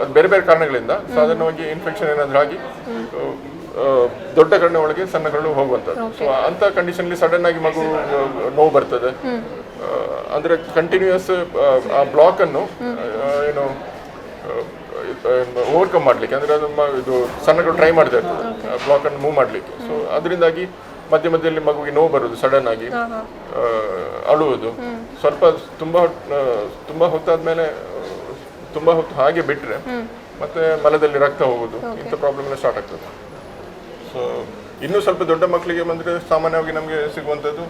ಅದು ಬೇರೆ ಬೇರೆ ಕಾರಣಗಳಿಂದ ಸಾಧಾರಣವಾಗಿ ಇನ್ಫೆಕ್ಷನ್ ಏನಾದರೂ ಆಗಿ ದೊಡ್ಡ ಕರುಳಿನ ಒಳಗೆ ಸಣ್ಣ ಕರಳು ಹೋಗುವಂಥದ್ದು. ಸೊ ಅಂಥ ಕಂಡೀಷನ್ಲಿ ಸಡನ್ ಆಗಿ ಮಗು ನೋವು ಬರ್ತದೆ. ಅಂದರೆ ಕಂಟಿನ್ಯೂಯಸ್ ಆ ಬ್ಲಾಕನ್ನು ಏನು ಓವರ್ಕಮ್ ಮಾಡಲಿಕ್ಕೆ, ಅಂದರೆ ಅದು ಇದು ಸಣ್ಣಗಳು ಟ್ರೈ ಮಾಡ್ತಾ ಇರ್ತದೆ ಬ್ಲಾಕನ್ನು ಮೂವ್ ಮಾಡಲಿಕ್ಕೆ. ಸೊ ಅದರಿಂದಾಗಿ ಮಧ್ಯದಲ್ಲಿ ಮಗುವಿಗೆ ನೋವು ಬರೋದು, ಸಡನ್ ಆಗಿ ಅಳುವುದು, ಸ್ವಲ್ಪ ತುಂಬ ಹೊತ್ತಾದ್ಮೇಲೆ ತುಂಬ ಹೊತ್ತು ಹಾಗೆ ಬಿಟ್ಟರೆ ಮತ್ತೆ ಮಲದಲ್ಲಿ ರಕ್ತ ಹೋಗೋದು, ಇಂಥ ಪ್ರಾಬ್ಲಮ್ ಎಲ್ಲ ಸ್ಟಾರ್ಟ್ ಆಗ್ತದೆ. ಸೊ ಇನ್ನೂ ಸ್ವಲ್ಪ ದೊಡ್ಡ ಮಕ್ಕಳಿಗೆ ಬಂದರೆ ಸಾಮಾನ್ಯವಾಗಿ ನಮಗೆ ಸಿಗುವಂಥದ್ದು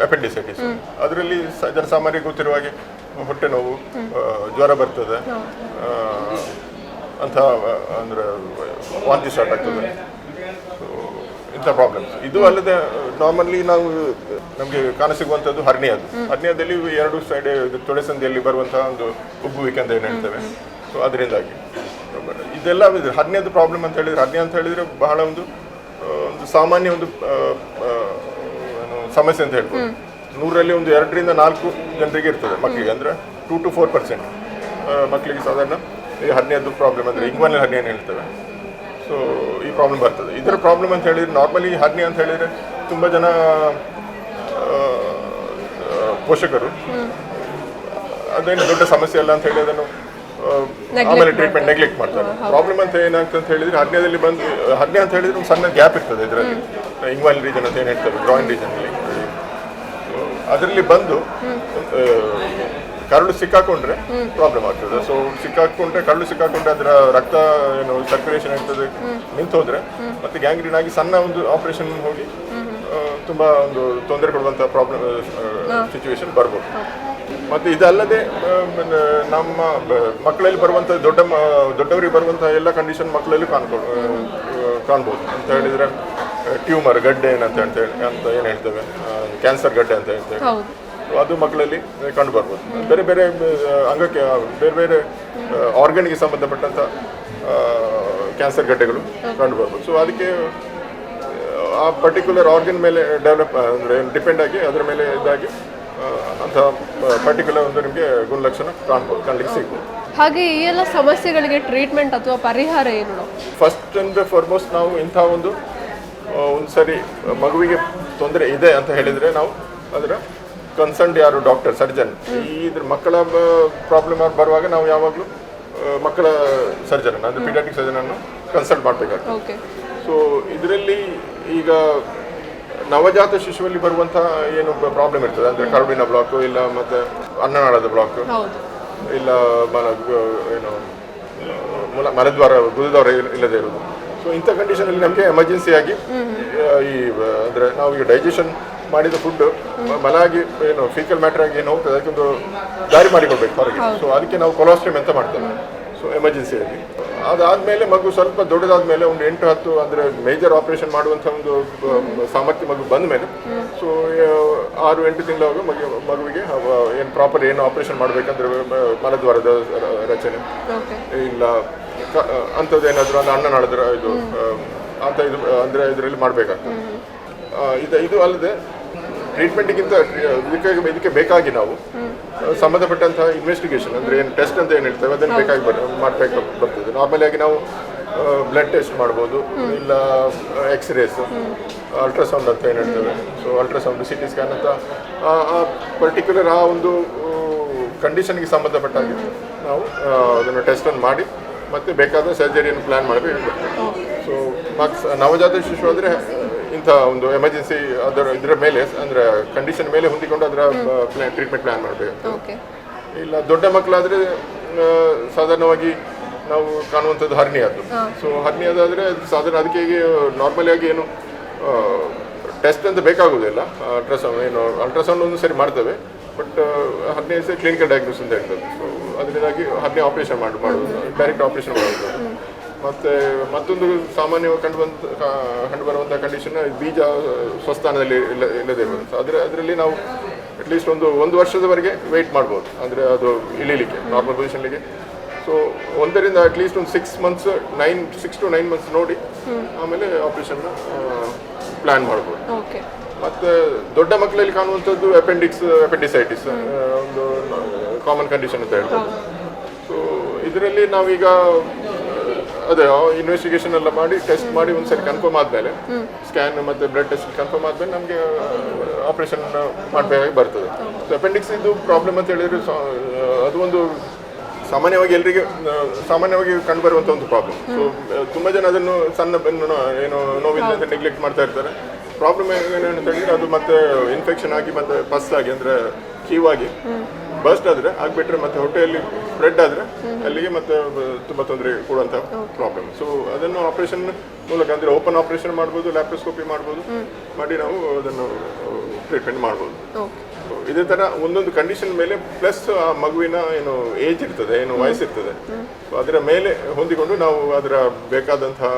ಅಪೆಂಡಿಸೈಟಿಸ್. ಅದರಲ್ಲಿ ಜನಸಾಮಾನ್ಯರಿಗೆ ಗೊತ್ತಿರುವ ಹಾಗೆ ಹೊಟ್ಟೆ ನೋವು, ಜ್ವರ ಬರ್ತದೆ, ಅಂಥ ಅಂದರೆ ವಾಂತಿ ಸ್ಟಾರ್ಟ್ ಆಗ್ತದೆ. ಇಂಥ ಪ್ರಾಬ್ಲಮ್ಸ್. ಇದು ಅಲ್ಲದೆ ನಾರ್ಮಲಿ ನಮಗೆ ಕಾಣಸಿಗುವಂಥದ್ದು ಹರ್ನಿಯಾದಲ್ಲಿ 2 ಸೈಡ್ ತೊಡೆಸಂದಿಯಲ್ಲಿ ಬರುವಂತಹ ಒಂದು ಉಬ್ಬುವಿಕೆ ಅಂತ ಏನು ಹೇಳ್ತೇವೆ. ಸೊ ಅದರಿಂದಾಗಿ ಇದೆಲ್ಲ ಹರ್ನಿಯಾದ ಪ್ರಾಬ್ಲಮ್ ಅಂತ ಹೇಳಿದರೆ, ಹರ್ನಿಯಾ ಅಂತ ಹೇಳಿದರೆ ಬಹಳ ಒಂದು ಸಾಮಾನ್ಯ ಒಂದು ಸಮಸ್ಯೆ ಅಂತ ಹೇಳ್ಬೋದು. 100ರಲ್ಲಿ ಒಂದು 2ರಿಂದ 4 ಜನರಿಗೆ ಇರ್ತದೆ ಮಕ್ಕಳಿಗೆ, ಅಂದರೆ 2 to 4% ಮಕ್ಕಳಿಗೆ ಸಾಧಾರಣ ಈ ಹರ್ನಿಯಾದ ಪ್ರಾಬ್ಲಮ್ ಅಂದರೆ ಇಂಗ್ವಾನಲ್ ಹರ್ನಿಯಾ ಏನು ಹೇಳ್ತೇವೆ. ಸೊ ಈ ಪ್ರಾಬ್ಲಮ್ ಬರ್ತದೆ. ಇದರ ಪ್ರಾಬ್ಲಮ್ ಅಂತ ಹೇಳಿದರೆ ನಾರ್ಮಲಿ ಹರ್ನಿಯಾ ಅಂತ ಹೇಳಿದರೆ ತುಂಬ ಜನ ಪೋಷಕರು ಅದೇನು ದೊಡ್ಡ ಸಮಸ್ಯೆ ಅಲ್ಲ ಅಂತ ಹೇಳಿ ಅದನ್ನು ಆಮೇಲೆ ಟ್ರೀಟ್ಮೆಂಟ್ ನೆಗ್ಲೆಕ್ಟ್ ಮಾಡ್ತಾರೆ. ಪ್ರಾಬ್ಲಮ್ ಅಂತ ಏನಾಗ್ತದೆ ಅಂತ ಹೇಳಿದರೆ ಹರ್ನಿಯಾ ಅಂತ ಹೇಳಿದರೆ ಒಂದು ಸಣ್ಣ ಗ್ಯಾಪ್ ಇರ್ತದೆ ಇದರಲ್ಲಿ, ಇಂಗ್ವಾನಲ್ ರೀಜನ್ ಅಂತ ಏನು ಹೇಳ್ತೇವೆ, ಗ್ರಾಯಿನ್ ರೀಜನಲ್ಲಿ. ಅದರಲ್ಲಿ ಬಂದು ಕರಳು ಸಿಕ್ಕಾಕೊಂಡ್ರೆ ಪ್ರಾಬ್ಲಮ್ ಆಗ್ತದೆ. ಸೊ ಕರಳು ಸಿಕ್ಕಾಕೊಂಡ್ರೆ ಅದರ ರಕ್ತ ಏನು ಸರ್ಕ್ಯುಲೇಷನ್ ಇರ್ತದೆ ನಿಂತು ಹೋದರೆ ಮತ್ತೆ ಗ್ಯಾಂಗ್ರೀನ್ ಆಗಿ ಸಣ್ಣ ಒಂದು ಆಪರೇಷನ್ ಹೋಗಿ ತುಂಬ ಒಂದು ತೊಂದರೆ ಕೊಡುವಂಥ ಪ್ರಾಬ್ಲಮ್ ಸಿಚುವೇಶನ್ ಬರ್ಬೋದು. ಮತ್ತು ಇದಲ್ಲದೆ ನಮ್ಮ ಮಕ್ಕಳಲ್ಲಿ ಬರುವಂಥ ದೊಡ್ಡವರಿಗೆ ಬರುವಂಥ ಎಲ್ಲ ಕಂಡೀಷನ್ ಮಕ್ಕಳಲ್ಲಿ ಕಾಣ್ಬೋದು ಅಂತ ಹೇಳಿದರೆ ಟ್ಯೂಮರ್ ಗಡ್ಡೆ ಅಂತ ಏನು ಹೇಳ್ತೇವೆ, ಕ್ಯಾನ್ಸರ್ ಗಡ್ಡೆ ಅಂತ ಹೇಳ್ತೇವೆ. ಅದು ಮಕ್ಕಳಲ್ಲಿ ಕಂಡು ಬರ್ಬೋದು. ಬೇರೆ ಬೇರೆ ಅಂಗಕ್ಕೆ ಬೇರೆ ಬೇರೆ ಆರ್ಗನ್ಗೆ ಸಂಬಂಧಪಟ್ಟಂಥ ಕ್ಯಾನ್ಸರ್ ಗಡ್ಡೆಗಳು ಕಂಡು ಬರ್ಬೋದು. ಸೊ ಅದಕ್ಕೆ ಆ ಪರ್ಟಿಕ್ಯುಲರ್ ಆರ್ಗನ್ ಮೇಲೆ ಡೆವಲಪ್ ಅಂದರೆ ಡಿಪೆಂಡ್ ಆಗಿ ಅದರ ಮೇಲೆ ಇದಾಗಿ ಅಂತ ಪರ್ಟಿಕ್ಯುಲರ್ ಒಂದು ನಿಮಗೆ ಗುಣಲಕ್ಷಣ ಕಾಣಲಿಕ್ಕೆ ಸಿಗ್ಬೋದು. ಹಾಗೆ ಈ ಎಲ್ಲ ಸಮಸ್ಯೆಗಳಿಗೆ ಟ್ರೀಟ್ಮೆಂಟ್ ಅಥವಾ ಪರಿಹಾರ ಏನು? ಫಸ್ಟ್ ಅಂಡ್ ಫಾರ್ಮೋಸ್ಟ್ ನಾವು ಇಂಥ ಒಂದು ಸರಿ ಮಗುವಿಗೆ ತೊಂದರೆ ಇದೆ ಅಂತ ಹೇಳಿದರೆ ನಾವು ಅದರ ಕನ್ಸರ್ನ್ಡ್ ಯಾರು ಡಾಕ್ಟರ್ ಸರ್ಜನ್ ಇದ್ರ ಮಕ್ಕಳ ಪ್ರಾಬ್ಲಮ್ ಬರುವಾಗ ನಾವು ಯಾವಾಗಲೂ ಮಕ್ಕಳ ಸರ್ಜನ್ ಅಂದರೆ ಪೀಡಿಯಾಟ್ರಿಕ್ ಸರ್ಜನನ್ನು ಕನ್ಸಲ್ಟ್ ಮಾಡಬೇಕಾಗ್ತದೆ. ಸೊ ಇದರಲ್ಲಿ ಈಗ ನವಜಾತ ಶಿಶುವಲ್ಲಿ ಬರುವಂಥ ಏನು ಪ್ರಾಬ್ಲಮ್ ಇರ್ತದೆ ಅಂದರೆ ಕರುಳಿನ ಬ್ಲಾಕು ಇಲ್ಲ ಮತ್ತು ಅನ್ನನಾಳದ ಬ್ಲಾಕು ಇಲ್ಲ ಏನು ಮಲದ್ವಾರ ಗುದದ್ವಾರ ಇಲ್ಲದೆ ಇರೋದು. ಸೊ ಇಂಥ ಕಂಡೀಷನಲ್ಲಿ ನಮಗೆ ಎಮರ್ಜೆನ್ಸಿಯಾಗಿ ಈ ಅಂದರೆ ನಾವು ಈಗ ಡೈಜೆಷನ್ ಮಾಡಿದ ಫುಡ್ ಮಲ ಆಗಿ ಏನು ಫೀಕಲ್ ಮ್ಯಾಟರ್ ಆಗಿ ಏನು ಹೋಗ್ತದೆ ಅದಕ್ಕೊಂದು ದಾರಿ ಮಾಡಿಕೊಡ್ಬೇಕು ಹೊರಗೆ. ಸೊ ಅದಕ್ಕೆ ನಾವು ಕೊಲಾಸ್ಟ್ರಮ್ ಅಂತ ಮಾಡ್ತೇವೆ. ಸೊ ಎಮರ್ಜೆನ್ಸಿಯಾಗಿ ಅದಾದಮೇಲೆ ಮಗು ಸ್ವಲ್ಪ ದೊಡ್ಡದಾದ್ಮೇಲೆ ಒಂದು 8-10 ಅಂದರೆ ಮೇಜರ್ ಆಪರೇಷನ್ ಮಾಡುವಂಥ ಒಂದು ಸಾಮರ್ಥ್ಯ ಮಗು ಬಂದ ಮೇಲೆ ಸೊ 6-8 ತಿಂಗಳಾಗ ಮಗುವಿಗೆ ಏನು ಪ್ರಾಪರ್ ಏನು ಆಪರೇಷನ್ ಮಾಡಬೇಕಂದ್ರೆ ಮಲದ್ವಾರದ ರಚನೆ ಇಲ್ಲ ಅಂಥದ್ದೇನಾದರೂ ಒಂದು ಅನ್ನನಾಳದ ಇದು ಅಂತ ಇದು ಅಂದರೆ ಇದರಲ್ಲಿ ಮಾಡಬೇಕಾಗ್ತದೆ. ಇದು ಅಲ್ಲದೆ ಟ್ರೀಟ್ಮೆಂಟ್ಗಿಂತ ಇದಕ್ಕೆ ಬೇಕಾಗಿ ನಾವು ಸಂಬಂಧಪಟ್ಟಂತಹ ಇನ್ವೆಸ್ಟಿಗೇಷನ್ ಅಂದರೆ ಏನು ಟೆಸ್ಟ್ ಅಂತ ಏನು ಹೇಳ್ತೇವೆ ಅದನ್ನು ಬೇಕಾಗಿ ಮಾಡಬೇಕು ಬರ್ತದೆ. ನಾರ್ಮಲಿ ಆಗಿ ನಾವು ಬ್ಲಡ್ ಟೆಸ್ಟ್ ಮಾಡ್ಬೋದು ಇಲ್ಲ ಎಕ್ಸ್ರೇಸ್ ಅಲ್ಟ್ರಾಸೌಂಡ್ ಅಂತ ಏನು ಹೇಳ್ತೇವೆ. ಸೊ ಅಲ್ಟ್ರಾಸೌಂಡ್ CT ಸ್ಕ್ಯಾನ್ ಅಂತ ಆ ಪರ್ಟಿಕ್ಯುಲರ್ ಆ ಒಂದು ಕಂಡೀಷನ್ಗೆ ಸಂಬಂಧಪಟ್ಟಾಗಿ ನಾವು ಅದನ್ನು ಟೆಸ್ಟನ್ನು ಮಾಡಿ ಮತ್ತು ಬೇಕಾದ ಸರ್ಜರಿಯನ್ನು ಪ್ಲ್ಯಾನ್ ಮಾಡಬೇಕು. ಸೊ ನವಜಾತ ಶಿಶು ಅಂದರೆ ಇಂಥ ಒಂದು ಎಮರ್ಜೆನ್ಸಿ ಇದರ ಮೇಲೆ ಅಂದರೆ ಕಂಡೀಷನ್ ಮೇಲೆ ಹೊಂದಿಕೊಂಡು ಅದರ ಟ್ರೀಟ್ಮೆಂಟ್ ಪ್ಲ್ಯಾನ್ ಮಾಡಬೇಕು. ಇಲ್ಲ ದೊಡ್ಡ ಮಕ್ಕಳಾದರೆ ಸಾಧಾರಣವಾಗಿ ನಾವು ಕಾಣುವಂಥದ್ದು ಹರ್ನಿಯಾದ್ದು. ಸೊ ಹರ್ನಿಯಾದಾದರೆ ಸಾಧಾರಣ ಅದಕ್ಕೆ ನಾರ್ಮಲಿ ಆಗಿ ಏನು ಟೆಸ್ಟ್ ಅಂತ ಬೇಕಾಗೋದಿಲ್ಲ. ಅಲ್ಟ್ರಾಸೌಂಡ್ ಒಂದು ಸರಿ ಮಾಡ್ತೇವೆ, ಬಟ್ ಹರ್ನಿಯಾ ಕ್ಲಿನಿಕಲ್ ಡಯಾಗ್ನೋಸ್ ಅಂತ ಹೇಳ್ತದೆ. ಸೊ ಅದರಿಂದಾಗಿ ಹರ್ನಿಯಾ ಆಪರೇಷನ್ ಮಾಡೋದು ಡೈರೆಕ್ಟ್ ಆಪರೇಷನ್ ಮಾಡೋದು. ಮತ್ತು ಮತ್ತೊಂದು ಸಾಮಾನ್ಯವಾಗಿ ಕಂಡುಬರುವಂಥ ಕಂಡೀಷನ್ ಬೀಜ ಸ್ವಸ್ಥಾನದಲ್ಲಿ ಇಲ್ಲದೇ ಇರುವಂಥ ಅದರಲ್ಲಿ ನಾವು ಅಟ್ಲೀಸ್ಟ್ ಒಂದು ವರ್ಷದವರೆಗೆ ವೆಯ್ಟ್ ಮಾಡ್ಬೋದು, ಅಂದರೆ ಅದು ಇಳಿಲಿಕ್ಕೆ ನಾರ್ಮಲ್ ಪೊಸಿಷನ್ಲಿಗೆ. ಸೊ 1ರಿಂದ ಅಟ್ಲೀಸ್ಟ್ ಒಂದು 6 to 9 ಮಂತ್ಸ್ ನೋಡಿ ಆಮೇಲೆ ಆಪರೇಷನ್ ಪ್ಲ್ಯಾನ್ ಮಾಡ್ಬೋದು. ಮತ್ತು ದೊಡ್ಡ ಮಕ್ಕಳಲ್ಲಿ ಕಾಣುವಂಥದ್ದು ಅಪೆಂಡಿಸೈಟಿಸ್ ಒಂದು ಕಾಮನ್ ಕಂಡೀಷನ್ ಅಂತ ಹೇಳ್ಬೋದು. ಸೊ ಇದರಲ್ಲಿ ನಾವೀಗ ಅದೇ ಇನ್ವೆಸ್ಟಿಗೇಷನ್ ಎಲ್ಲ ಮಾಡಿ ಟೆಸ್ಟ್ ಮಾಡಿ ಒಂದ್ಸರಿ ಕನ್ಫರ್ಮ್ ಆದಮೇಲೆ ಸ್ಕ್ಯಾನ್ ಮತ್ತು ಬ್ಲಡ್ ಟೆಸ್ಟ್ ಕನ್ಫರ್ಮ್ ಆದಮೇಲೆ ನಮಗೆ ಆಪರೇಷನ್ ಮಾಡಬೇಕಾಗಿ ಬರ್ತದೆ. ಸೊ ಅಪೆಂಡಿಕ್ಸ್ ಇದು ಪ್ರಾಬ್ಲಮ್ ಅಂತ ಹೇಳಿದರೆ ಅದು ಒಂದು ಸಾಮಾನ್ಯವಾಗಿ ಕಂಡುಬರುವಂಥ ಒಂದು ಪ್ರಾಬ್ಲಮ್. ಸೊ ತುಂಬ ಜನ ಅದನ್ನು ಸಣ್ಣ ಏನು ನೋವಿಲ್ಲ ಅಂತ ನೆಗ್ಲೆಕ್ಟ್ ಮಾಡ್ತಾ ಇರ್ತಾರೆ. ಪ್ರಾಬ್ಲಮ್ ಏನಂತ ಹೇಳಿದರೆ ಅದು ಮತ್ತೆ ಇನ್ಫೆಕ್ಷನ್ ಆಗಿ ಮತ್ತು ಪಸ್ ಆಗಿ ಅಂದರೆ ಕೀವಾಗಿ ಬರ್ಸ್ಟ್ ಆದರೆ ಆಗಿಬಿಟ್ರೆ ಮತ್ತು ಹೊಟ್ಟೆಯಲ್ಲಿ ಸ್ಪ್ರೆಡ್ ಆದರೆ ಅಲ್ಲಿಗೆ ಮತ್ತೆ ತುಂಬ ತೊಂದರೆ ಕೊಡುವಂಥ ಪ್ರಾಬ್ಲಮ್. ಸೊ ಅದನ್ನು ಆಪರೇಷನ್ ಮೂಲಕ ಅಂದರೆ ಓಪನ್ ಆಪರೇಷನ್ ಮಾಡ್ಬೋದು, ಲ್ಯಾಪ್ರೋಸ್ಕೋಪಿ ಮಾಡ್ಬೋದು, ಮಾಡಿ ನಾವು ಅದನ್ನು ಟ್ರೀಟ್ಮೆಂಟ್ ಮಾಡ್ಬೋದು. ಇದೇ ಥರ ಒಂದೊಂದು ಕಂಡೀಷನ್ ಮೇಲೆ ಪ್ಲಸ್ ಆ ಮಗುವಿನ ಏನು ಏಜ್ ಇರ್ತದೆ, ಏನು ವಯಸ್ಸಿರ್ತದೆ, ಸೊ ಅದರ ಮೇಲೆ ಹೊಂದಿಕೊಂಡು ನಾವು ಅದರ ಬೇಕಾದಂತಹ